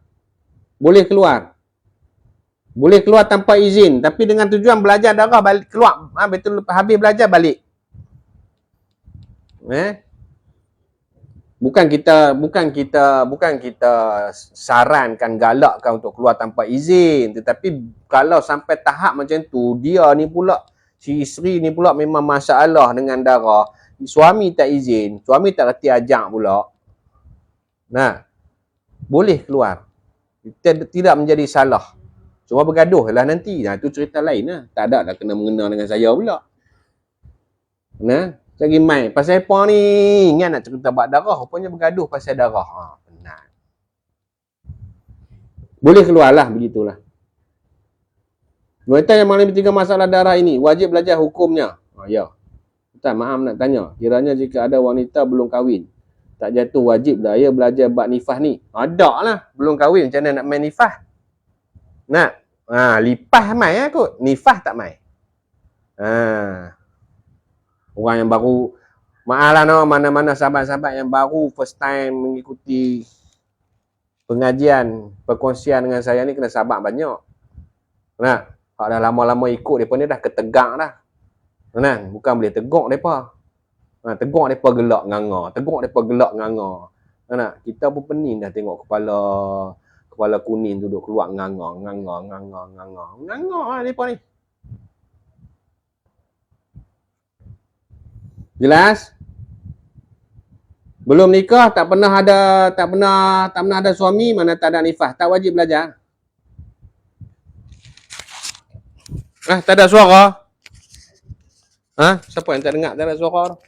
Boleh keluar tanpa izin, tapi dengan tujuan belajar darah, balik keluar. Betul, habis belajar balik. Bukan kita sarankan, galakkan untuk keluar tanpa izin. Tetapi kalau sampai tahap macam tu, dia ni pula, si isteri ni pula memang masalah dengan darah. Suami tak izin, suami tak reti ajak pula. Boleh keluar. Tidak menjadi salah. Cuma bergaduh lah nanti. Itu cerita lain lah. Tak ada dah kena mengena dengan saya pula. Lagi main pasal apa ni, ingat nak cerita bab darah, rupanya bergaduh pasal darah. Penat. Boleh keluarlah, begitulah. Wanita yang mengalami 3 masalah darah ini wajib belajar hukumnya. Ya. Ustaz, maaf nak tanya, kiranya jika ada wanita belum kahwin, tak jatuh wajib dah ia belajar bab nifas ni? Ada lah, belum kahwin macam mana nak main nifas? Lipas main kot, nifas tak main. Orang yang baru, maaflah mana-mana sahabat-sahabat yang baru first time mengikuti pengajian, perkongsian dengan saya ni, kena sabar banyak. Kalau dah lama-lama ikut, mereka ni dah ketegak dah. Bukan boleh tegak mereka. Tegak mereka gelak nganga. Kita pun pening dah tengok kepala kuning duduk keluar nganga lah mereka ni. Jelas? Belum nikah, tak pernah ada suami, mana tak ada nifas, tak wajib belajar. Tak ada suara. Siapa yang tak dengar tak ada suara?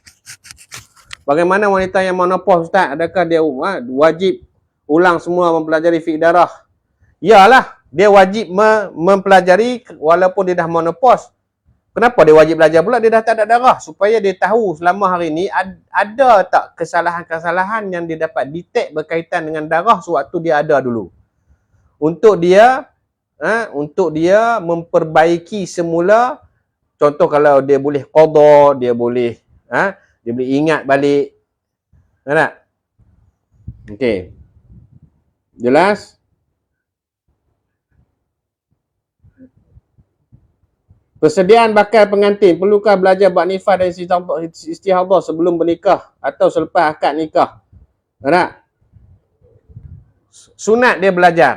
Bagaimana wanita yang menopause Ustaz? Adakah dia wajib ulang semua mempelajari fiqh darah? Yalah, dia wajib mempelajari walaupun dia dah menopause. Kenapa dia wajib belajar pula? Dia dah tak ada darah. Supaya dia tahu selama hari ni ada tak kesalahan-kesalahan yang dia dapat detect berkaitan dengan darah sewaktu dia ada dulu. Untuk dia memperbaiki semula. Contoh kalau dia boleh qada, dia boleh ingat balik. Tak? Okey. Jelas? Persediaan bakal pengantin. Perlukah belajar bab nifas dan istihadhah sebelum bernikah atau selepas akad nikah? Tak? Sunat dia belajar.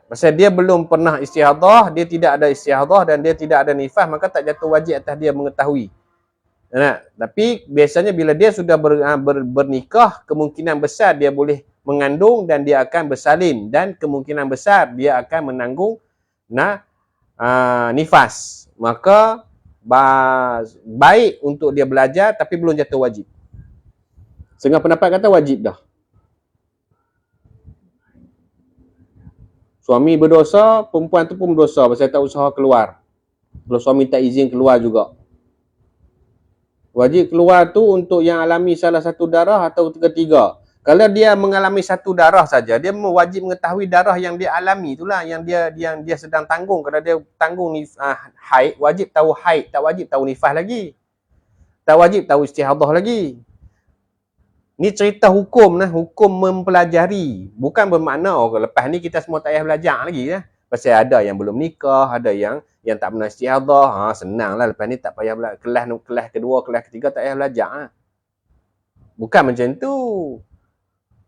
Pasal dia belum pernah istihadhah, dia tidak ada istihadhah dan dia tidak ada nifas, maka tak jatuh wajib atas dia mengetahui. Tapi biasanya bila dia sudah bernikah, kemungkinan besar dia boleh mengandung dan dia akan bersalin, dan kemungkinan besar dia akan menanggung nifas. Maka baik untuk dia belajar tapi belum jatuh wajib. Setengah pendapat kata wajib dah. Suami berdosa, perempuan tu pun berdosa pasal tak usaha keluar. Kalau suami tak izin keluar juga. Wajib keluar tu untuk yang alami salah satu darah atau ketiga. Kalau dia mengalami satu darah saja, dia wajib mengetahui darah yang dia alami itulah yang dia sedang tanggung. Kalau dia tanggung haid, wajib tahu haid, tak wajib tahu nifas lagi. Tak wajib tahu istihadhah lagi. Ni cerita hukum hukum mempelajari. Bukan bermakna lepas ni kita semua tak payah belajar lagi Pasal ada yang belum nikah, ada yang tak pernah istihadhah. Senanglah lepas ni tak payah belajar. Kelas kedua, kelas ketiga tak payah belajar Bukan macam tu.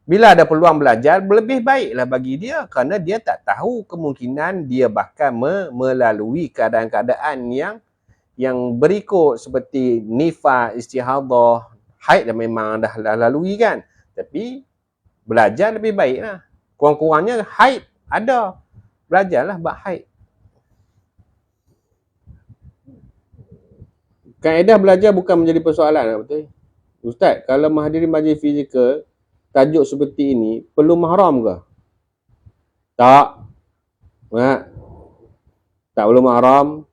Bila ada peluang belajar, lebih baiklah bagi dia kerana dia tak tahu kemungkinan dia bakal melalui keadaan-keadaan yang berikut seperti nifas, istihadhah, haid dah memang dah lalui kan. Tapi belajar lebih baiklah. Kurang-kurangnya haid ada. Belajarlah bab haid. Kaedah belajar bukan menjadi persoalan, betul? Ustaz, kalau menghadiri majlis fizikal tajuk seperti ini, perlu mahram ke? Tak. Tak perlu mahram.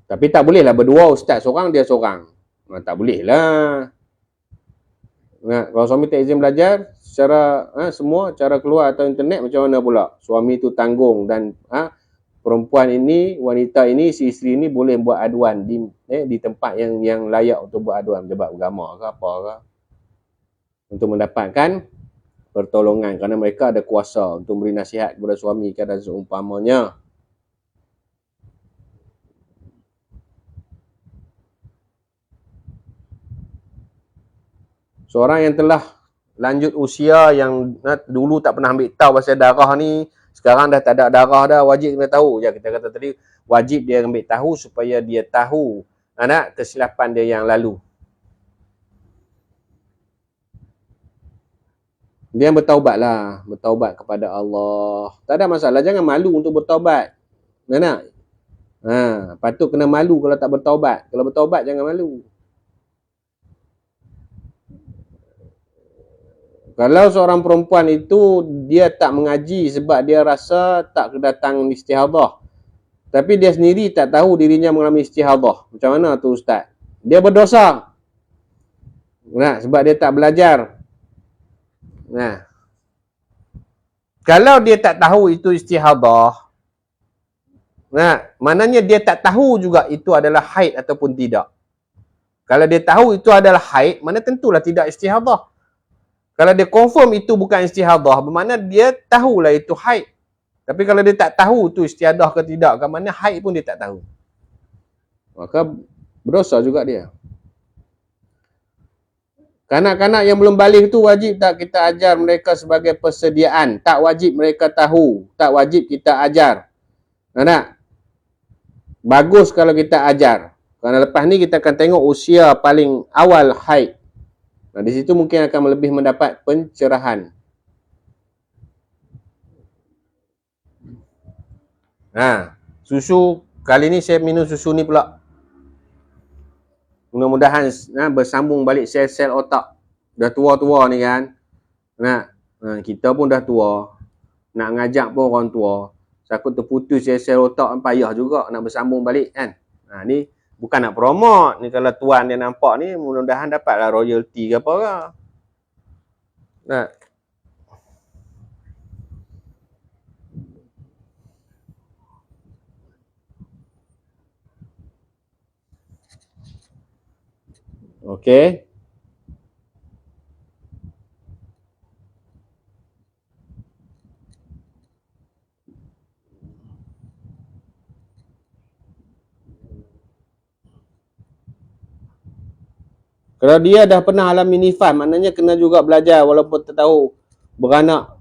Tapi tak boleh lah berdua, ustaz seorang, dia seorang. Tak boleh lah. Kalau suami tak izin belajar, secara semua cara keluar atau internet macam mana pula? Suami tu tanggung dan perempuan ini, wanita ini, si isteri ini boleh buat aduan di tempat yang layak untuk buat aduan, pejabat agama ke apa ke, untuk mendapatkan pertolongan kerana mereka ada kuasa untuk beri nasihat kepada suami kadang seumpamanya. Seorang yang telah lanjut usia yang dulu tak pernah ambil tahu pasal darah ni, sekarang dah tak ada darah dah, wajib kena tahu. Kita kata tadi, wajib dia ambil tahu supaya dia tahu kesilapan dia yang lalu. Dia bertaubatlah, bertaubat kepada Allah. Tak ada masalah, jangan malu untuk bertaubat. Nak? Patut kena malu kalau tak bertaubat. Kalau bertaubat jangan malu. Kalau seorang perempuan itu dia tak mengaji sebab dia rasa tak datang istihadhah, tapi dia sendiri tak tahu dirinya mengalami istihadhah, macam mana tu ustaz? Dia berdosa. Sebab dia tak belajar. Kalau dia tak tahu itu istihadhah, maknanya dia tak tahu juga itu adalah haid ataupun tidak. Kalau dia tahu itu adalah haid, mana tentulah tidak istihadhah. Kalau dia confirm itu bukan istihadhah, bermakna dia tahulah itu haid. Tapi kalau dia tak tahu itu istihadhah ke tidak, ke mana haid pun dia tak tahu, maka berdosa juga dia. Kanak-kanak yang belum balik tu wajib tak kita ajar mereka sebagai persediaan? Tak wajib mereka tahu, tak wajib kita ajar. Tak? Bagus kalau kita ajar. Kerana lepas ni kita akan tengok usia paling awal haid. Di situ mungkin akan lebih mendapat pencerahan. Susu, kali ni saya minum susu ni pula. Mudah-mudahan bersambung balik sel-sel otak. Dah tua-tua ni kan. Kita pun dah tua. Nak ngajak pun orang tua. Takut terputus sel otak kan payah juga nak bersambung balik kan. Ni bukan nak promote. Ni kalau tuan dia nampak ni, mudah-mudahan dapatlah royalty ke apa ke. Nah. Okey. Kalau dia dah pernah alami nifas, maknanya kena juga belajar walaupun tak tahu beranak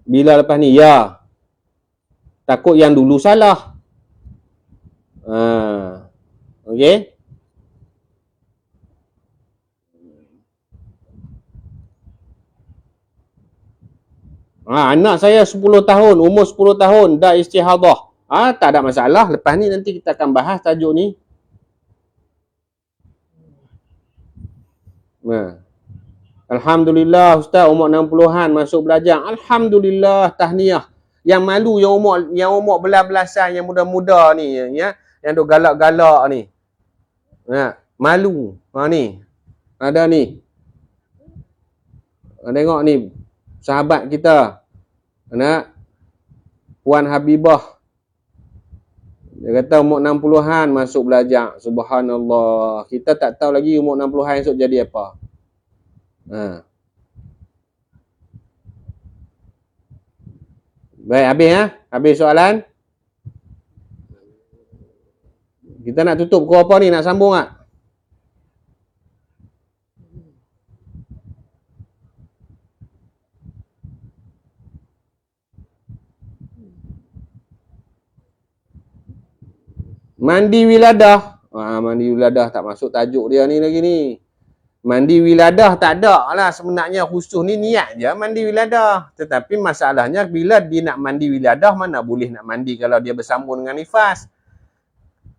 bila lepas ni. Ya. Takut yang dulu salah. Okey. Anak saya 10 tahun, umur 10 tahun dah istihadah. Tak ada masalah. Lepas ni nanti kita akan bahas tajuk ni. Alhamdulillah Ustaz, umur 60-an masuk belajar. Alhamdulillah, tahniah. Yang malu yang umur belas-belasan, yang muda-muda ni ya, yang duk galak-galak ni. Malu. Ni. Ada ni. Tengok ni sahabat kita. Puan Habibah. Dia kata umur 60-an masuk belajar. Subhanallah. Kita tak tahu lagi umur 60-an esok jadi apa. Baik, habis ya? Habis soalan? Kita nak tutup ke apa ni? Nak sambung tak? Mandi wiladah. Mandi wiladah tak masuk tajuk dia ni lagi ni. Mandi wiladah tak ada lah sebenarnya, khusus ni niat je mandi wiladah. Tetapi masalahnya bila dia nak mandi wiladah, mana boleh nak mandi kalau dia bersambung dengan nifas.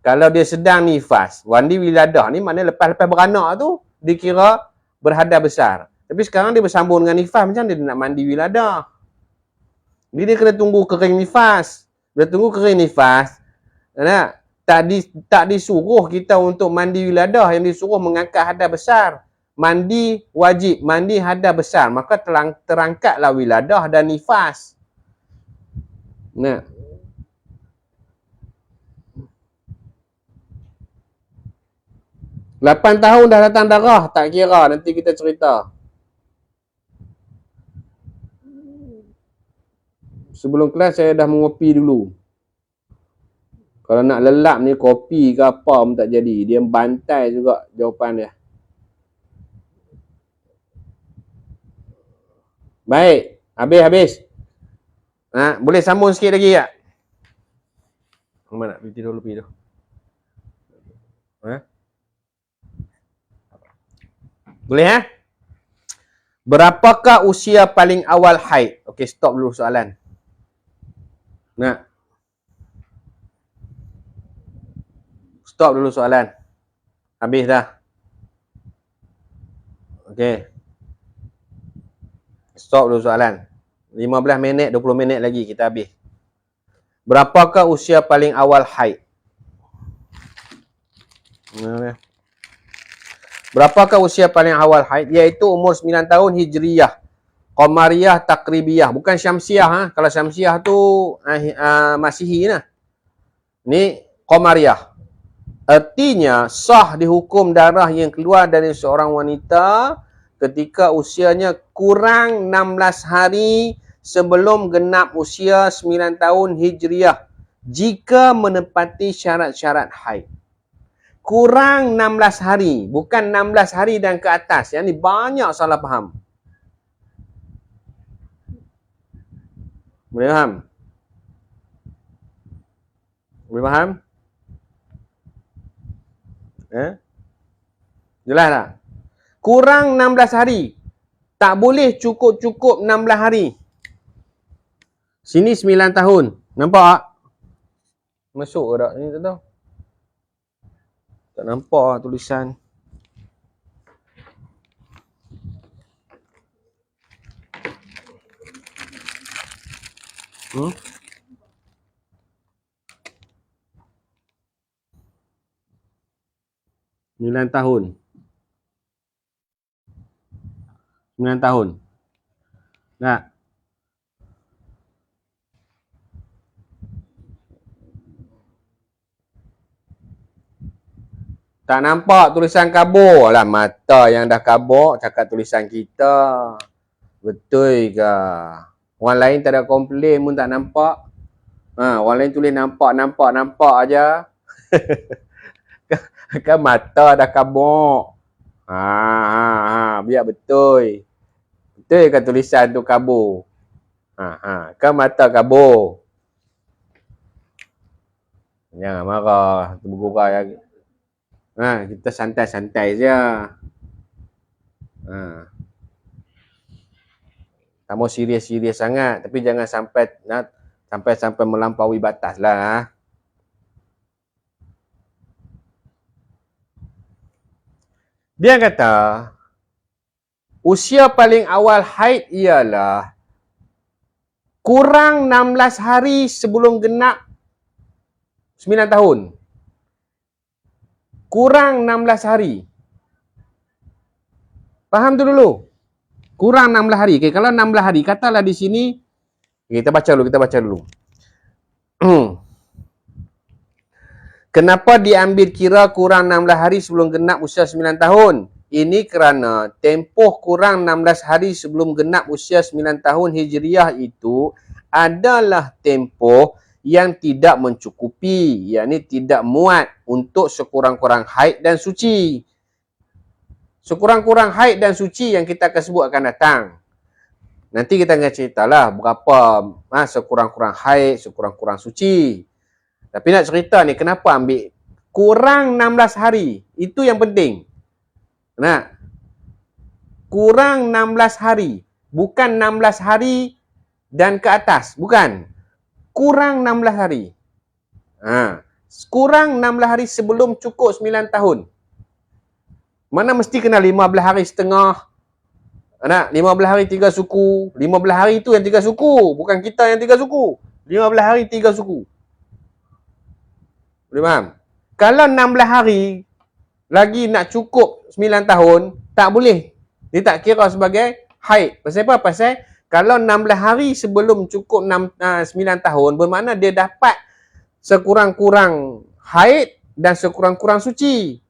Kalau dia sedang nifas, mandi wiladah ni mana lepas-lepas beranak tu dikira berhadas besar. Tapi sekarang dia bersambung dengan nifas, macam dia nak mandi wiladah. Jadi dia kena tunggu kering nifas. Dia tunggu kering nifas. Tak disuruh kita untuk mandi wiladah, yang disuruh mengangkat hadas besar. Mandi wajib, mandi hadas besar, maka terangkatlah wiladah dan nifas. 8 tahun dah datang darah, tak kira, nanti kita cerita. Sebelum kelas saya dah mengopi dulu. Kalau nak lelap ni kopi ke apa pun tak jadi. Dia bantai juga jawapan dia. Baik, habis. Boleh sambung sikit lagi tak? Mana nak pergi tidur lebih tu? Boleh Berapakah usia paling awal haid? Okey, stop dulu soalan. Stop dulu soalan. Habis dah. Okey. Stop dulu soalan. 15 minit, 20 minit lagi kita habis. Berapakah usia paling awal haid? Berapakah usia paling awal haid? Iaitu umur 9 tahun Hijriyah. Qamariyah, Takribiyah. Bukan Syamsiah. Kalau Syamsiah tu Masihi lah. Ni Qamariyah. Artinya sah dihukum darah yang keluar dari seorang wanita ketika usianya kurang 16 hari sebelum genap usia 9 tahun Hijriyah jika menepati syarat-syarat haid. Kurang 16 hari, bukan 16 hari dan ke atas. Yang ni banyak salah faham. Boleh faham? Boleh faham? Jelas tak? Kurang 16 hari. Tak boleh cukup-cukup 16 hari. Sini 9 tahun. Nampak tak? Masuk ke tak? Ni tak tahu. Tak nampak tulisan. 9 tahun. 9 tahun. Nah, tak nampak tulisan kabur. Alah, mata yang dah kabur cakap tulisan kita. Betul ke? Orang lain tak ada komplain pun tak nampak. Orang lain tulis nampak aja. Kan mata dah kabur. Biar betul. Betul ke tulisan tu kabur? Kan mata kabur. Jangan marah, bergurau lagi. Kita santai-santai je. Tak mau serius-serius sangat, tapi jangan sampai melampaui batas lah. Dia kata, usia paling awal haid ialah kurang 16 hari sebelum genap 9 tahun. Kurang 16 hari. Faham tu dulu? Kurang 16 hari. Okay, kalau 16 hari, katalah di sini, kita baca dulu. Kenapa diambil kira kurang 16 hari sebelum genap usia 9 tahun? Ini kerana tempoh kurang 16 hari sebelum genap usia 9 tahun Hijriah itu adalah tempoh yang tidak mencukupi, yakni tidak muat untuk sekurang-kurang haid dan suci. Sekurang-kurang haid dan suci yang kita akan sebut akan datang. Nanti kita akan ceritalah berapa sekurang-kurang haid, sekurang-kurang suci. Tapi nak cerita ni kenapa ambil kurang 16 hari. Itu yang penting. Kurang 16 hari. Bukan 16 hari dan ke atas. Bukan. Kurang 16 hari. Kurang 16 hari sebelum cukup 9 tahun. Mana mesti kena 15 hari setengah. 15 hari 3 suku. 15 hari tu yang 3 suku. Bukan kita yang 3 suku. 15 hari 3 suku. Boleh faham? Kalau 16 hari lagi nak cukup 9 tahun, tak boleh. Dia tak kira sebagai haid. Pasal apa? Pasal kalau 16 hari sebelum cukup 9 tahun, bermakna dia dapat sekurang-kurang haid dan sekurang-kurang suci.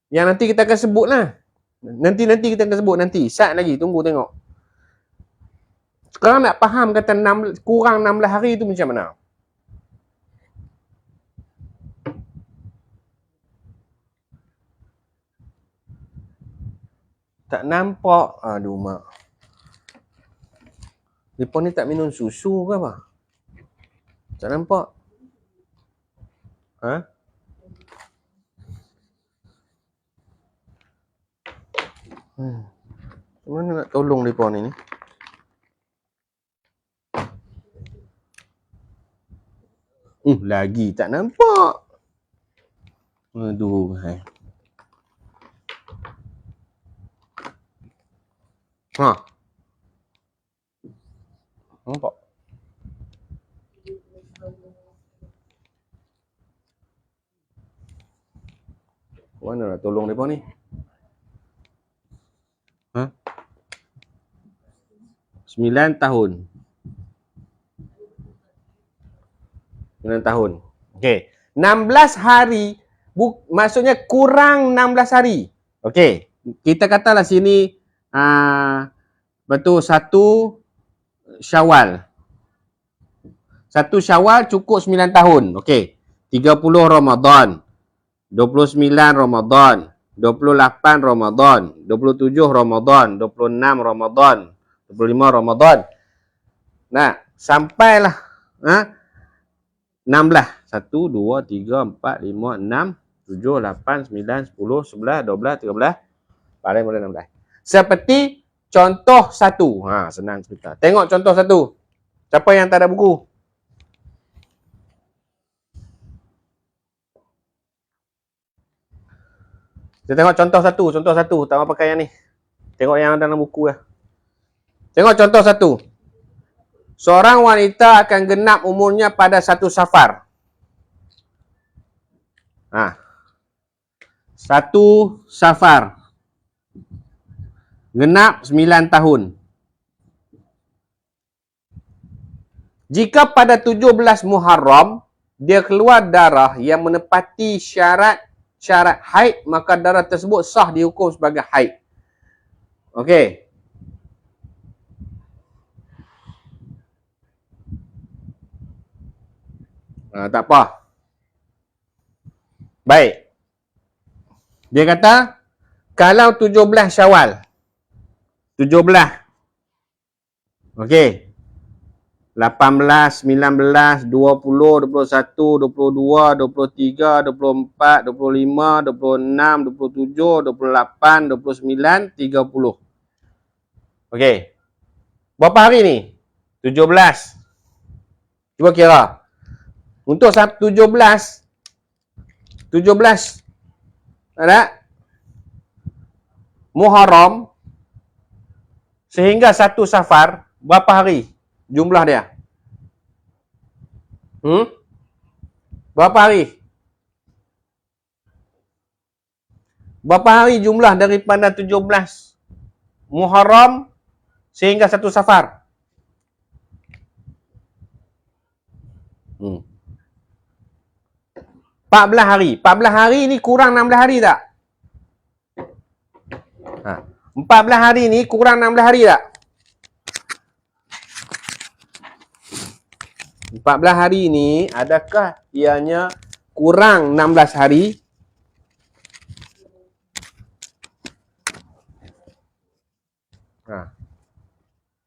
Yang nanti kita akan sebut lah. Nanti kita akan sebut nanti. Sat lagi, tunggu tengok. Sekarang nak faham kata kurang 16 hari tu macam mana? Tak nampak. Aduh, mak. Mereka ni tak minum susu ke apa? Tak nampak. Mana nak tolong mereka ni? Lagi tak nampak. Aduh, nampak. Mana nak tolong mereka ni? 9 tahun. 9 tahun. Okey. 16 hari maksudnya kurang 16 hari. Okey. Kita katalah sini betul 1 Syawal. 1 Syawal cukup 9 tahun. Okey. 30 Ramadan. 29 Ramadan. 28 Ramadan. 27 Ramadan. 26 Ramadan. 25 Ramadan. Sampailah 16. 1, 2, 3, 4, 5, 6, 7, 8, 9, 10, 11, 12, 13. Paling boleh 16. Seperti contoh 1. Senang cerita. Tengok contoh 1. Siapa yang tak ada buku? Kita tengok contoh 1. Tak mau pakai yang ni. Tengok yang dalam buku lah. Tengok contoh 1. Seorang wanita akan genap umurnya pada 1 Safar. 1 Safar. Genap 9 tahun. Jika pada 17 Muharram dia keluar darah yang menepati syarat haid, maka darah tersebut sah dihukum sebagai haid. Okey. Tak apa. Baik. Dia kata kalau 17 Syawal. 17. Okey. 18, 19, 20, 21, 22, 23, 24, 25, 26, 27, 28, 29, 30. Okey. Berapa hari ni? 17. Cuba kira. Untuk 17 ada Muharram sehingga 1 Safar, berapa hari jumlah dia? Berapa hari? Berapa hari jumlah daripada 17 Muharram sehingga 1 Safar? 14 hari. 14 hari ni kurang 16 hari tak? 14 hari ni kurang 16 hari tak? 14 hari ni adakah ianya kurang 16 hari?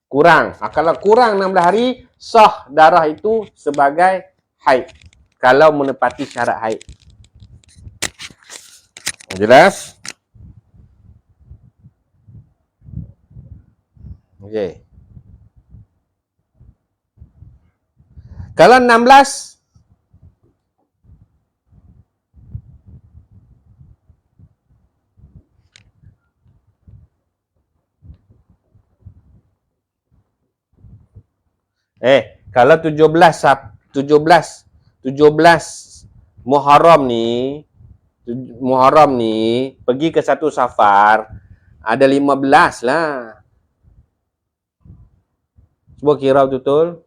Kurang. Kalau kurang 16 hari, sah darah itu sebagai haid. Kalau menepati syarat haid. Jelas? Okey. Kalau 16, kalau 17 Muharram ni pergi ke 1 Safar, ada 15 lah. Cuba kira betul-betul.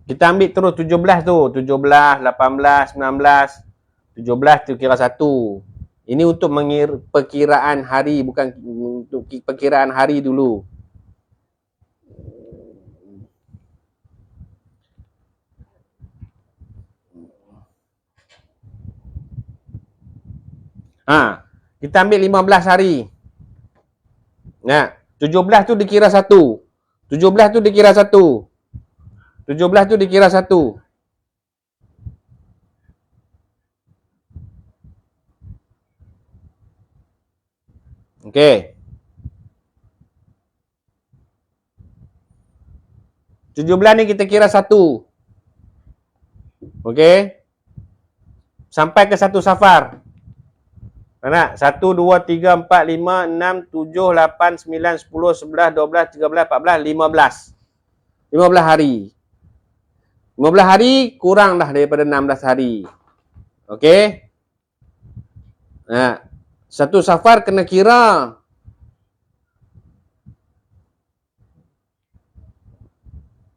Kita ambil terus 17 tu. 17, 18, 19. 17 tu kira 1. Ini untuk perkiraan hari, bukan untuk perkiraan hari dulu. Kita ambil 15 hari. 17 tu dikira 1. 17 tu dikira 1. 17 tu dikira 1. Okey. 17 ni kita kira 1. Okey. Sampai ke 1 Safar. Mana? 1, 2, 3, 4, 5, 6, 7, 8, 9, 10, 11, 12, 13, 14, 15. 15 hari. 15 hari kurang dah daripada 16 hari. Okey? 1 Safar kena kira.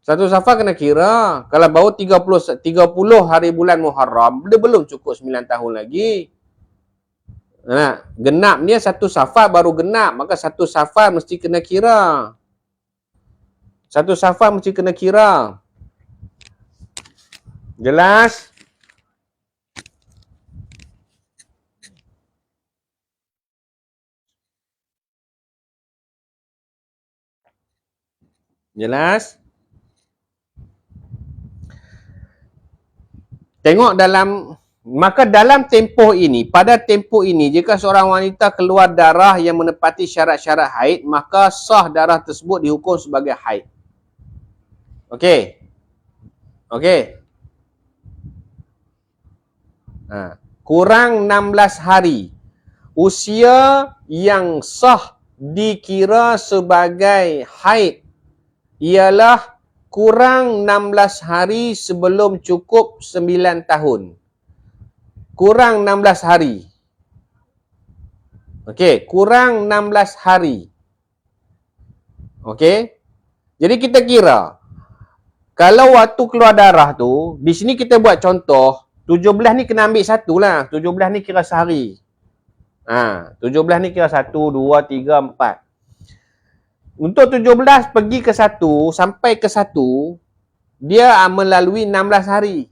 1 Safar kena kira. Kalau baru 30 hari bulan Muharram, dia belum cukup 9 tahun lagi. Genap ni 1 Safar baru genap. Maka 1 Safar mesti kena kira. 1 Safar mesti kena kira. Jelas? Jelas? Tengok maka dalam tempoh ini, pada tempoh ini, jika seorang wanita keluar darah yang menepati syarat-syarat haid, maka sah darah tersebut dihukum sebagai haid. Okey. Okey. Kurang 16 hari. Usia yang sah dikira sebagai haid ialah kurang 16 hari sebelum cukup 9 tahun. Kurang 16 hari. Okey, kurang 16 hari. Okey. Jadi kita kira kalau waktu keluar darah tu, di sini kita buat contoh, 17 ni kena ambil satu lah. 17 ni kira sehari. 17 ni kira 1, 2, 3, 4. Untuk 17 pergi ke 1, sampai ke 1, dia melalui 16 hari.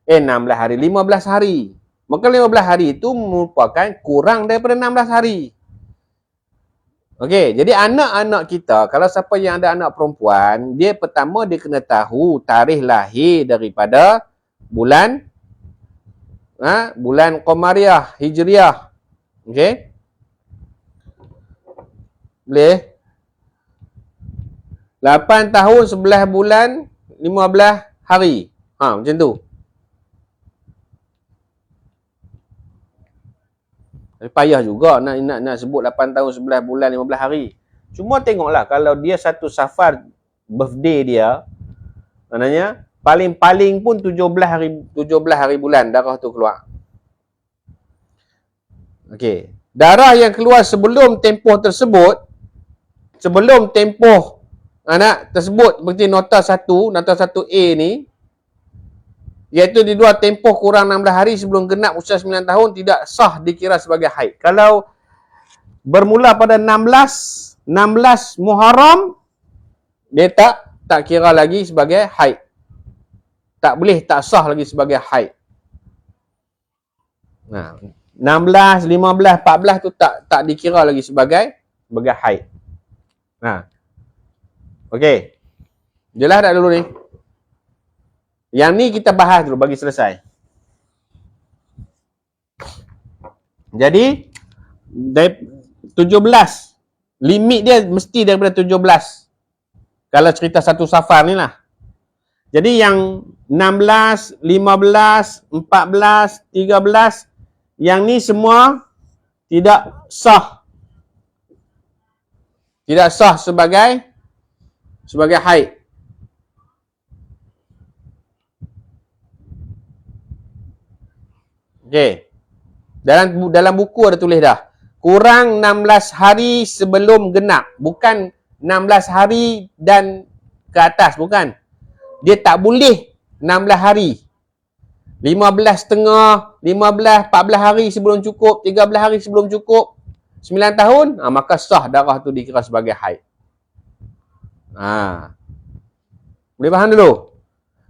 16 hari, 15 hari. Maka 15 hari itu merupakan kurang daripada 16 hari. Okey, jadi anak-anak kita, kalau siapa yang ada anak perempuan, dia pertama dia kena tahu tarikh lahir daripada bulan bulan Qamariah, Hijriah. Okey? Boleh? 8 tahun 11 bulan 15 hari. Macam tu. Payah juga nak sebut 8 tahun 11 bulan 15 hari. Cuma tengoklah kalau dia satu Safar birthday dia, maknanya paling-paling pun 17 hari bulan darah tu keluar. Okey. Darah yang keluar sebelum tempoh tersebut, sebelum tempoh anak tersebut seperti nota 1A ni, iaitu di luar tempoh kurang 16 hari sebelum genap usia 9 tahun, tidak sah dikira sebagai haid. Kalau bermula pada 16 Muharram, dia tak kira lagi sebagai haid. Tak boleh, tak sah lagi sebagai haid. 16, 15, 14 tu tak dikira lagi sebagai haid. Okey. Jelas tak dulu ni? Yang ni kita bahas dulu bagi selesai. Jadi 17, limit dia mesti daripada 17. Kalau cerita satu Safar ni lah. Jadi yang 16, 15, 14, 13, yang ni semua tidak sah. Tidak sah sebagai haid. Okey. Dalam buku ada tulis dah. Kurang 16 hari sebelum genap. Bukan 16 hari dan ke atas. Bukan. Dia tak boleh 16 hari. 15 setengah, 15, 14 hari sebelum cukup, 13 hari sebelum cukup, 9 tahun, maka sah darah tu dikira sebagai haid. Boleh faham dulu?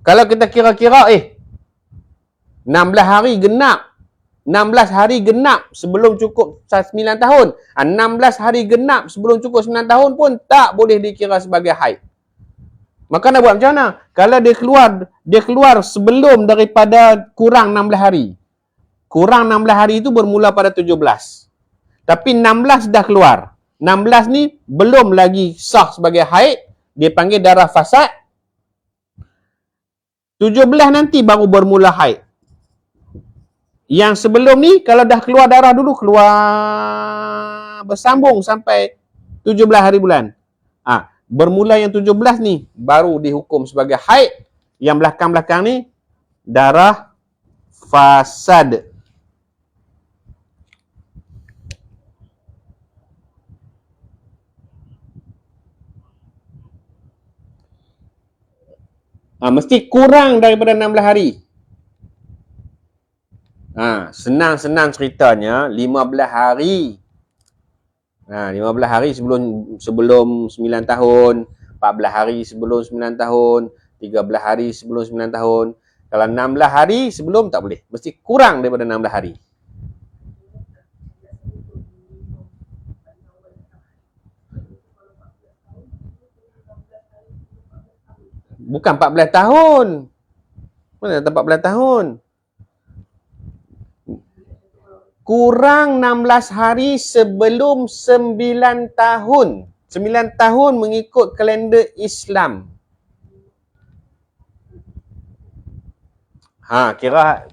Kalau kita kira-kira, 16 hari genap, 16 hari genap sebelum cukup 9 tahun. 16 hari genap sebelum cukup 9 tahun pun tak boleh dikira sebagai haid. Maka nak buat macam mana? Kalau dia keluar sebelum daripada kurang 16 hari. Kurang 16 hari itu bermula pada 17. Tapi 16 dah keluar. 16 ni belum lagi sah sebagai haid. Dia panggil darah fasad. 17 nanti baru bermula haid. Yang sebelum ni, kalau dah keluar darah dulu, keluar bersambung sampai 17 hari bulan. Bermula yang 17 ni, baru dihukum sebagai haid. Yang belakang-belakang ni, darah fasad. Mesti kurang daripada 16 hari. Senang-senang ceritanya 15 hari. 15 hari sebelum 9 tahun, 14 hari sebelum 9 tahun, 13 hari sebelum 9 tahun. Kalau 16 hari sebelum tak boleh. Mesti kurang daripada 16 hari. Bukan 14 tahun. Mana ada 14 tahun? Kurang 16 hari sebelum 9 tahun. 9 tahun mengikut kalender Islam. Kira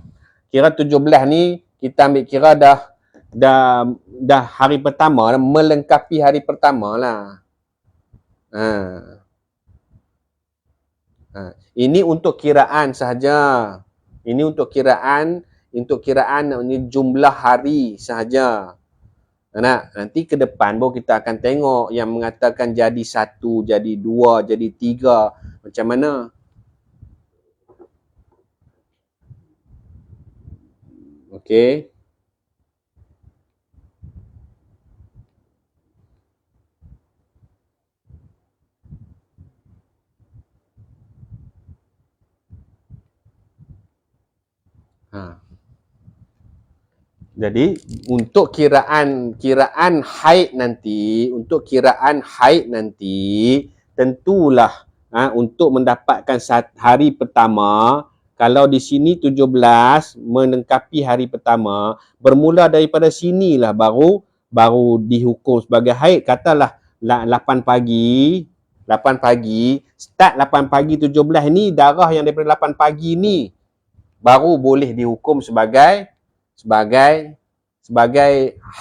17 ni kita ambil kira dah dah hari pertama, melengkapi hari pertama lah. Ini untuk kiraan sahaja. Ini untuk kiraan jumlah hari sahaja. Nanti ke depan baru kita akan tengok yang mengatakan jadi 1, jadi 2, jadi 3. Macam mana? Okey. Jadi untuk kiraan haid nanti, tentulah untuk mendapatkan hari pertama, kalau di sini 17 melengkapi hari pertama, bermula daripada sinilah baru dihukum sebagai haid. Katalah 8 pagi, start 8 pagi 17 ni, darah yang daripada 8 pagi ni baru boleh dihukum sebagai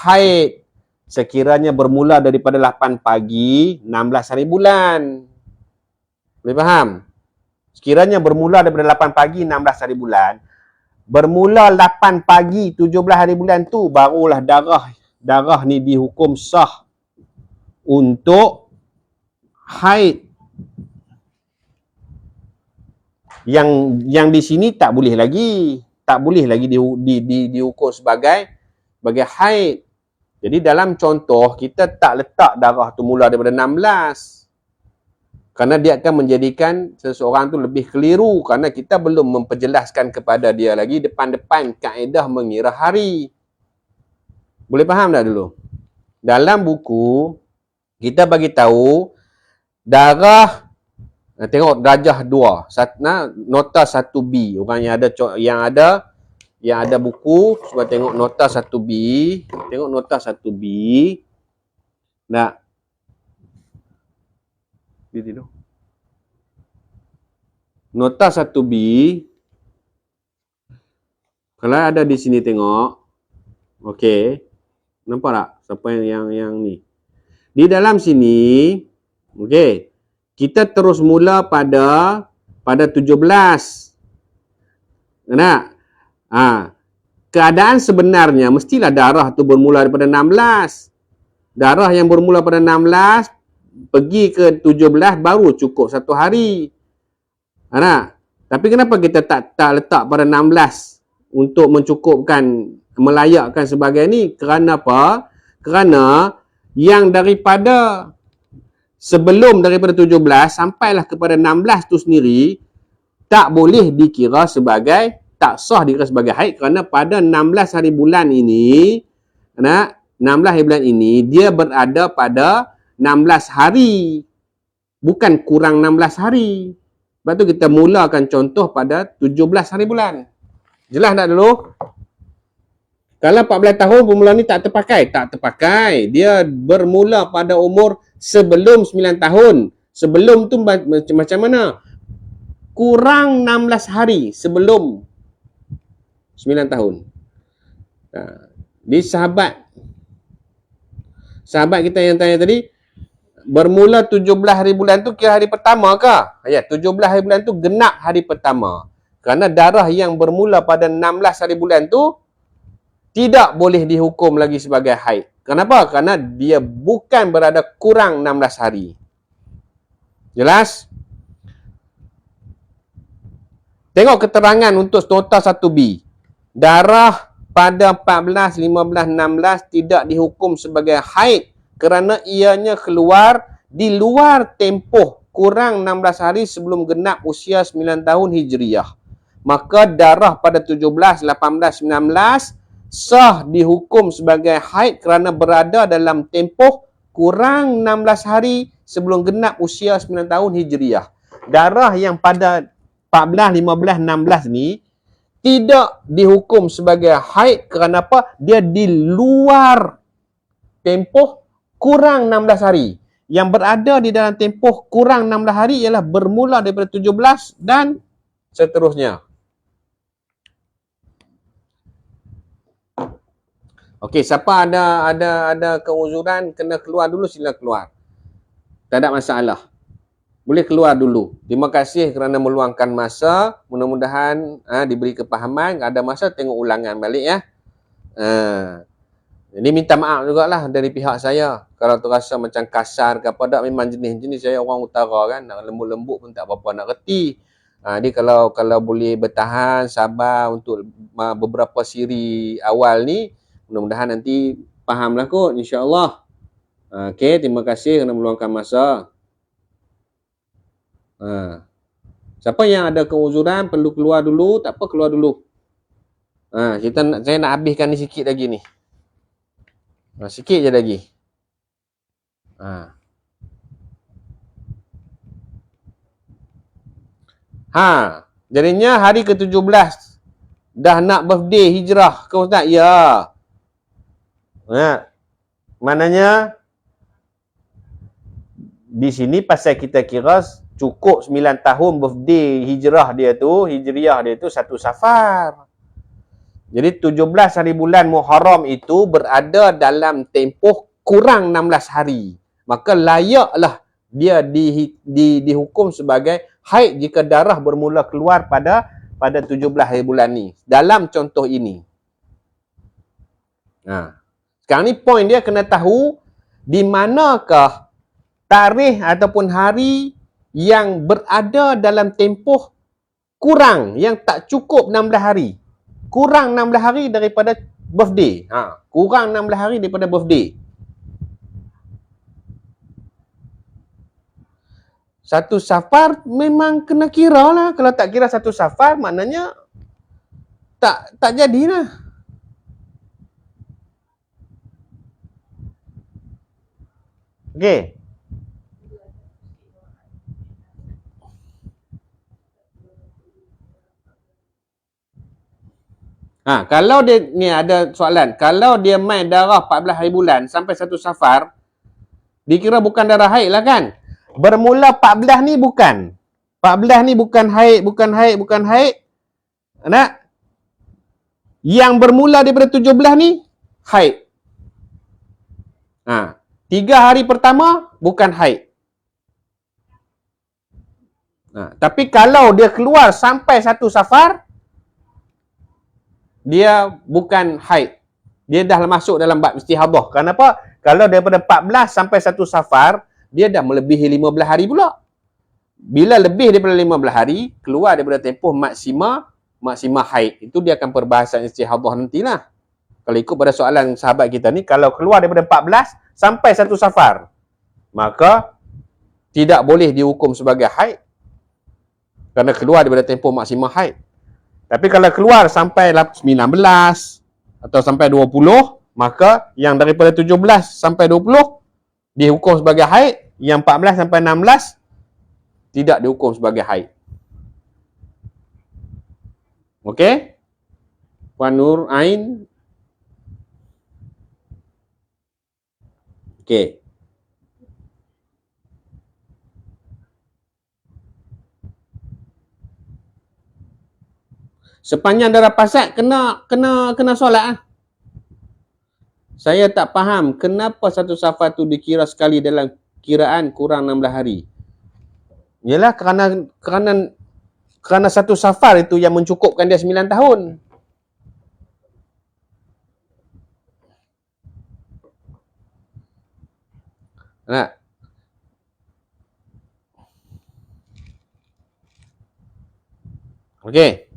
haid sekiranya bermula daripada 8 pagi 16 hari bulan. Boleh faham? Sekiranya bermula daripada 8 pagi 16 hari bulan, bermula 8 pagi 17 hari bulan tu barulah darah ni dihukum sah untuk haid. Yang di sini tak boleh lagi dihukum sebagai haid. Jadi dalam contoh kita tak letak darah tu mula daripada 16. Kerana dia akan menjadikan seseorang tu lebih keliru, kerana kita belum memperjelaskan kepada dia lagi depan-depan kaedah mengira hari. Boleh faham tak dulu? Dalam buku kita bagi tahu darah, tengok darjah 2, nota 1B. Orang yang ada buku, cuba tengok nota 1B. Tengok nota 1B. Nota 1B. Kalau ada di sini tengok. Okey. Nampak tak? Siapa yang ni? Di dalam sini, okey. Kita terus mula pada 17. Nak? Keadaan sebenarnya mestilah darah tu bermula daripada 16. Darah yang bermula pada 16 pergi ke 17 baru cukup 1 hari. Nak? Tapi kenapa kita tak letak pada 16 untuk mencukupkan, melayakkan sebagai ni? Kerana apa? Kerana yang daripada sebelum daripada 17 sampailah kepada 16 tu sendiri tak boleh dikira sebagai, tak sah dikira sebagai haid, kerana pada 16 hari bulan ini, 16 hari bulan ini dia berada pada 16 hari, bukan kurang 16 hari. Sebab tu kita mulakan contoh pada 17 hari bulan. Jelas tak dulu? Kalau 14 tahun permulaan ni tak terpakai. Dia bermula pada umur sebelum 9 tahun. Sebelum tu macam mana? Kurang 16 hari sebelum 9 tahun. Di sahabat kita yang tanya tadi, bermula 17 hari bulan tu kira hari pertama ke? Ya, 17 hari bulan tu genap hari pertama. Kerana darah yang bermula pada 16 hari bulan tu tidak boleh dihukum lagi sebagai haid. Kenapa? Kerana dia bukan berada kurang 16 hari. Jelas? Tengok keterangan untuk nota 1B. Darah pada 14, 15, 16 tidak dihukum sebagai haid kerana ianya keluar di luar tempoh kurang 16 hari sebelum genap usia 9 tahun Hijriah. Maka darah pada 17, 18, 19 sah dihukum sebagai haid kerana berada dalam tempoh kurang 16 hari sebelum genap usia 9 tahun Hijriah. Darah yang pada 14, 15, 16 ni tidak dihukum sebagai haid kerana apa? Dia di luar tempoh kurang 16 hari. Yang berada di dalam tempoh kurang 16 hari ialah bermula daripada 17 dan seterusnya. Okey, siapa ada keuzuran kena keluar dulu, sila keluar. Tak ada masalah. Boleh keluar dulu. Terima kasih kerana meluangkan masa. Mudah-mudahan diberi kepahaman. Ada masa tengok ulangan balik ya. Jadi minta maaf jugalah dari pihak saya. Kalau terasa macam kasar ke apa, tak, memang jenis-jenis saya orang utara kan. Nak lembut-lembut pun tak apa-apa nak reti. Jadi kalau boleh bertahan, sabar untuk beberapa siri awal ni, mudah-mudahan nanti fahamlah kot, insya-Allah. Okey, terima kasih kerana meluangkan masa. Siapa yang ada keuzuran perlu keluar dulu, tak apa keluar dulu. Saya nak habiskan ni sikit lagi ni. Sikit je lagi. Jadinya hari ke-17 dah nak birthday hijrah ke Ustaz? Ya. Maknanya di sini pasal kita kira cukup 9 tahun birthday hijriah dia tu 1 Safar. Jadi 17 hari bulan Muharram itu berada dalam tempoh kurang 16 hari. Maka layaklah dia dihukum sebagai haid jika darah bermula keluar pada 17 hari bulan ni. Dalam contoh ini. Sekarang ni point dia kena tahu di manakah tarikh ataupun hari yang berada dalam tempoh kurang, yang tak cukup 16 hari. Kurang 16 hari daripada birthday. Kurang 16 hari daripada birthday. 1 Safar memang kena kira lah. Kalau tak kira 1 Safar, maknanya tak jadilah. Okey. Kalau dia ni ada soalan, kalau dia main darah 14 hari bulan sampai 1 Safar, dikira bukan darah haid lah kan? Bermula 14 ni bukan. 14 ni bukan haid. Yang bermula daripada 17 ni haid. 3 hari pertama bukan haid. Tapi kalau dia keluar sampai 1 Safar, dia bukan haid. Dia dah masuk dalam bab istihadah. Kenapa? Kalau daripada 14 sampai 1 Safar, dia dah melebihi 15 hari pula. Bila lebih daripada 15 hari, keluar daripada tempoh maksima haid. Itu dia akan perbahasan istihadah nantilah. Kalau ikut pada soalan sahabat kita ni, kalau keluar daripada 14 sampai 1 Safar, maka tidak boleh dihukum sebagai haid. Kerana keluar daripada tempoh maksima haid. Tapi kalau keluar sampai 19 atau sampai 20, maka yang daripada 17 sampai 20 dihukum sebagai haid, yang 14 sampai 16 tidak dihukum sebagai haid. Okey? Puan Nur Ain. Okey. Sepanjang darah pasat kena solat. Saya tak faham kenapa 1 Safar tu dikira sekali dalam kiraan kurang 16 hari. Yalah kerana 1 Safar itu yang mencukupkan dia 9 tahun. Okey.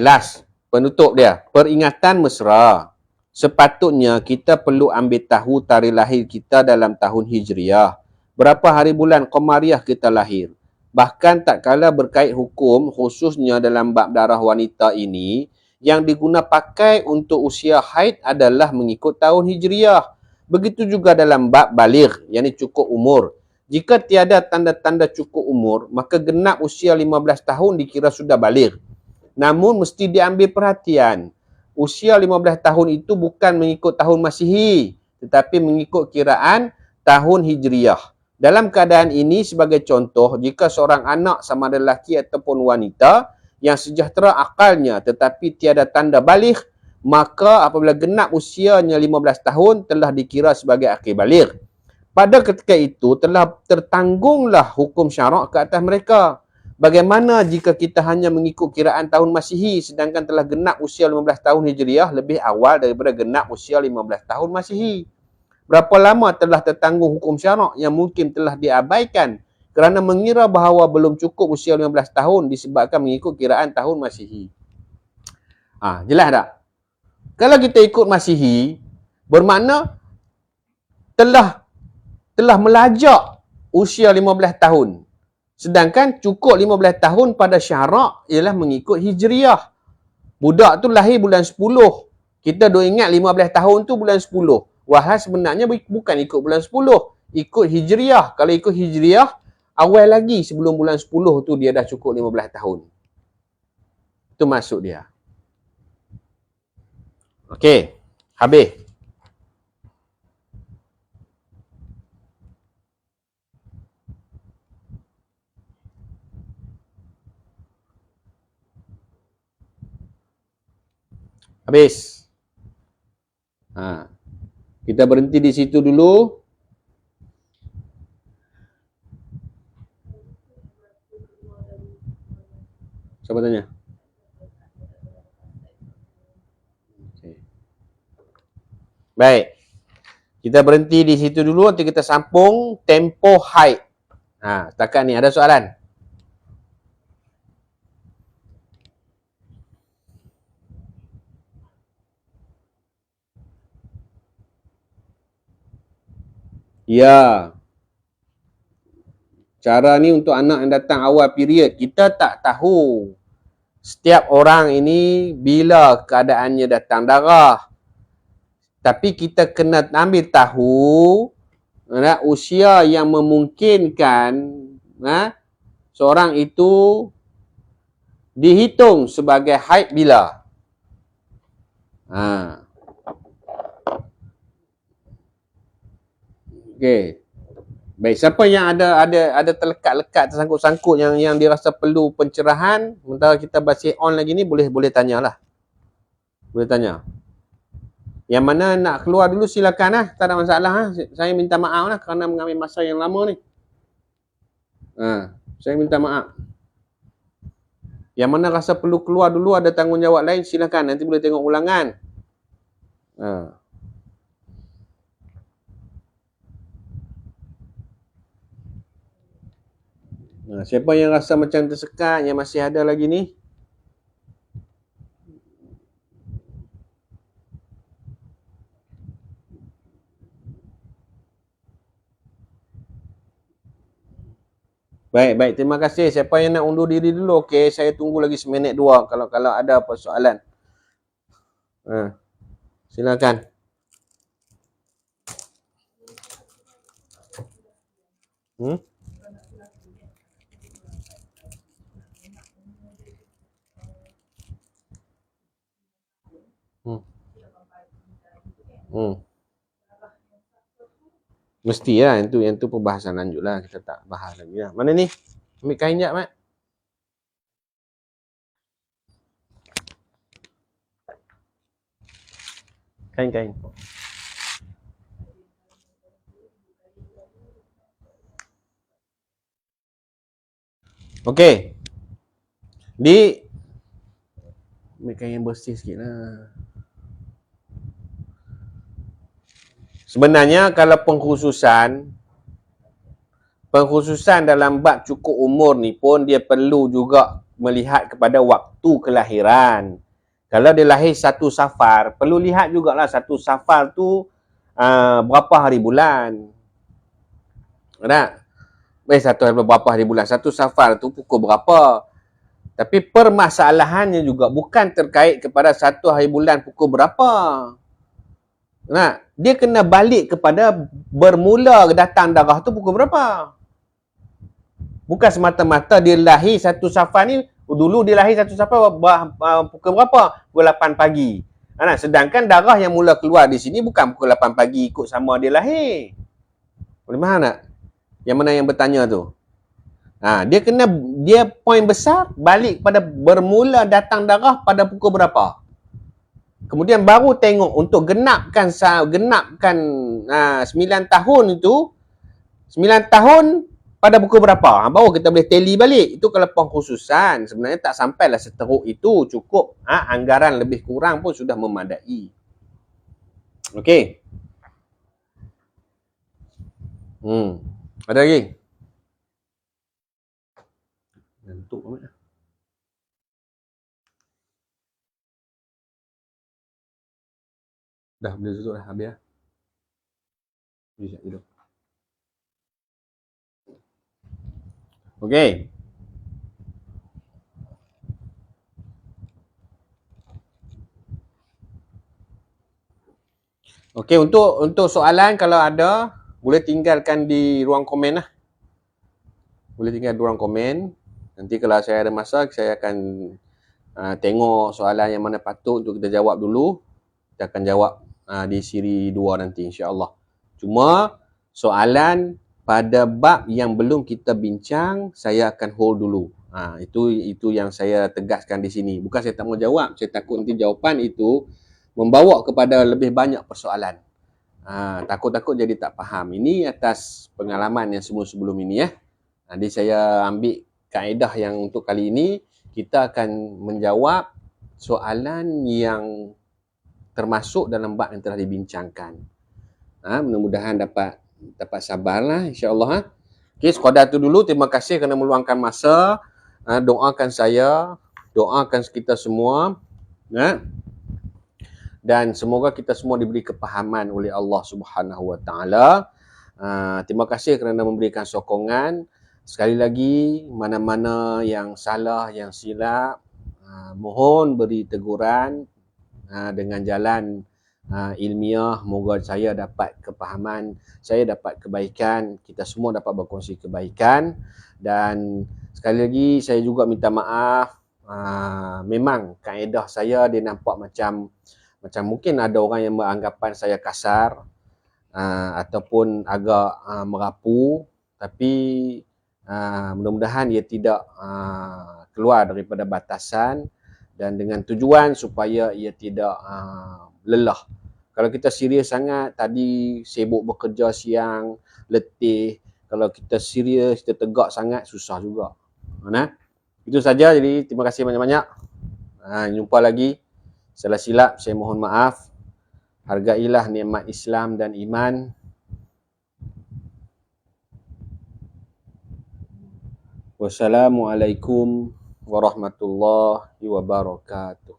Last. Penutup dia. Peringatan mesra. Sepatutnya kita perlu ambil tahu tarikh lahir kita dalam tahun Hijriah. Berapa hari bulan Qamariah kita lahir. Bahkan tak kala berkait hukum, khususnya dalam bab darah wanita ini, yang diguna pakai untuk usia haid adalah mengikut tahun Hijriah. Begitu juga dalam bab baligh, yakni cukup umur. Jika tiada tanda-tanda cukup umur, maka genap usia 15 tahun dikira sudah baligh. Namun mesti diambil perhatian. Usia 15 tahun itu bukan mengikut tahun Masihi, tetapi mengikut kiraan tahun Hijriah. Dalam keadaan ini, sebagai contoh, jika seorang anak sama ada lelaki ataupun wanita yang sejahtera akalnya tetapi tiada tanda baligh, maka apabila genap usianya 15 tahun telah dikira sebagai akil baligh. Pada ketika itu telah tertanggunglah hukum syarak ke atas mereka. Bagaimana jika kita hanya mengikut kiraan tahun Masihi sedangkan telah genap usia 15 tahun Hijriah lebih awal daripada genap usia 15 tahun Masihi? Berapa lama telah tertanggung hukum syarak yang mungkin telah diabaikan kerana mengira bahawa belum cukup usia 15 tahun disebabkan mengikut kiraan tahun Masihi? Jelas tak? Kalau kita ikut Masihi, bermakna telah melajak usia 15 tahun. Sedangkan cukup 15 tahun pada syarak ialah mengikut Hijriah. Budak tu lahir bulan 10. Kita duk ingat 15 tahun tu bulan 10. Wahai sebenarnya bukan ikut bulan 10. Ikut Hijriah. Kalau ikut Hijriah, awal lagi sebelum bulan 10 tu dia dah cukup 15 tahun. Itu maksud dia. Okey. Habis. Habis. Kita berhenti di situ dulu. Siapa tanya? Okay. Baik. Kita berhenti di situ dulu. Nanti kita sambung tempoh haid. Setakat ni ada soalan? Ya. Cara ni untuk anak yang datang awal period. Kita tak tahu setiap orang ini bila keadaannya datang darah. Tapi kita kena ambil tahu usia yang memungkinkan seorang itu dihitung sebagai haid bila. Okey. Baik, siapa yang ada terlekat-lekat, tersangkut-sangkut yang dirasa perlu pencerahan, sementara kita masih on lagi ni, boleh tanyalah. Boleh tanya. Yang mana nak keluar dulu silakan tak ada masalah Saya minta maaf kerana mengambil masa yang lama ni. Saya minta maaf. Yang mana rasa perlu keluar dulu ada tanggungjawab lain silakan, nanti boleh tengok ulangan. Siapa yang rasa macam tersekat, yang masih ada lagi ni? Baik, terima kasih. Siapa yang nak undur diri dulu? Okey, saya tunggu lagi seminit dua kalau ada apa soalan. Silakan. Mesti lah, yang tu perbahasan lanjut lah. Kita tak bahas lagi lah. Mana ni? Ambil kain jap, Mat. Kain. Okey. Ambil kain yang bersih sikit lah. Sebenarnya kalau pengkhususan dalam bab cukup umur ni pun dia perlu juga melihat kepada waktu kelahiran. Kalau dia lahir 1 Safar, perlu lihat jugalah 1 Safar tu berapa hari bulan. Tak? Berapa hari bulan. 1 Safar tu pukul berapa. Tapi permasalahannya juga bukan terkait kepada 1 hari bulan pukul berapa. Dia kena balik kepada bermula datang darah tu pukul berapa. Bukan semata-mata dia lahir 1 Safar ni, dulu dia lahir 1 Safar pukul berapa? Pukul 8 pagi. Sedangkan darah yang mula keluar di sini bukan pukul 8 pagi ikut sama dia lahir. Boleh faham tak? Yang mana yang bertanya tu? Dia poin besar balik pada bermula datang darah pada pukul berapa. Kemudian baru tengok untuk genapkan 9 tahun itu, 9 tahun pada pukul berapa. Baru kita boleh tally balik. Itu kalau pengkhususan. Sebenarnya tak sampailah seteruk itu. Cukup anggaran lebih kurang pun sudah memadai. Okey. Ada lagi? Ngantuk amat. Dah boleh tutup dah, habis dah. Bisa hidup. Okey. Okey, untuk soalan kalau ada boleh tinggalkan di ruang komen lah. Boleh tinggal di ruang komen. Nanti kalau saya ada masa saya akan tengok soalan yang mana patut untuk kita jawab dulu. Kita akan jawab di siri 2 nanti insya-Allah. Cuma soalan pada bab yang belum kita bincang saya akan hold dulu. Itu yang saya tegaskan di sini. Bukan saya tak mau jawab, saya takut nanti jawapan itu membawa kepada lebih banyak persoalan. Takut-takut jadi tak faham. Ini atas pengalaman yang sebelum ini ya. Jadi saya ambil kaedah yang untuk kali ini kita akan menjawab soalan yang termasuk dalam bab yang telah dibincangkan. Mudah-mudahan dapat sabarlah insya-Allah. Okey, sekadar itu dulu. Terima kasih kerana meluangkan masa. Doakan saya, doakan kita semua. Dan semoga kita semua diberi kepahaman oleh Allah Subhanahu Wa Taala. Terima kasih kerana memberikan sokongan. Sekali lagi, mana-mana yang salah, yang silap, mohon beri teguran dengan jalan ilmiah. Moga saya dapat kepahaman, saya dapat kebaikan, kita semua dapat berkongsi kebaikan. Dan sekali lagi saya juga minta maaf. Memang kaedah saya dia nampak macam mungkin ada orang yang beranggapan saya kasar ataupun agak merapu, tapi mudah-mudahan ia tidak keluar daripada batasan dan dengan tujuan supaya ia tidak lelah. Kalau kita serius sangat, tadi sibuk bekerja siang, letih. Kalau kita serius, kita tegak sangat, susah juga. Itu saja, jadi terima kasih banyak-banyak. Jumpa lagi. Salah silap, saya mohon maaf. Hargailah nikmat Islam dan iman. Wassalamualaikum warahmatullahi wabarakatuh.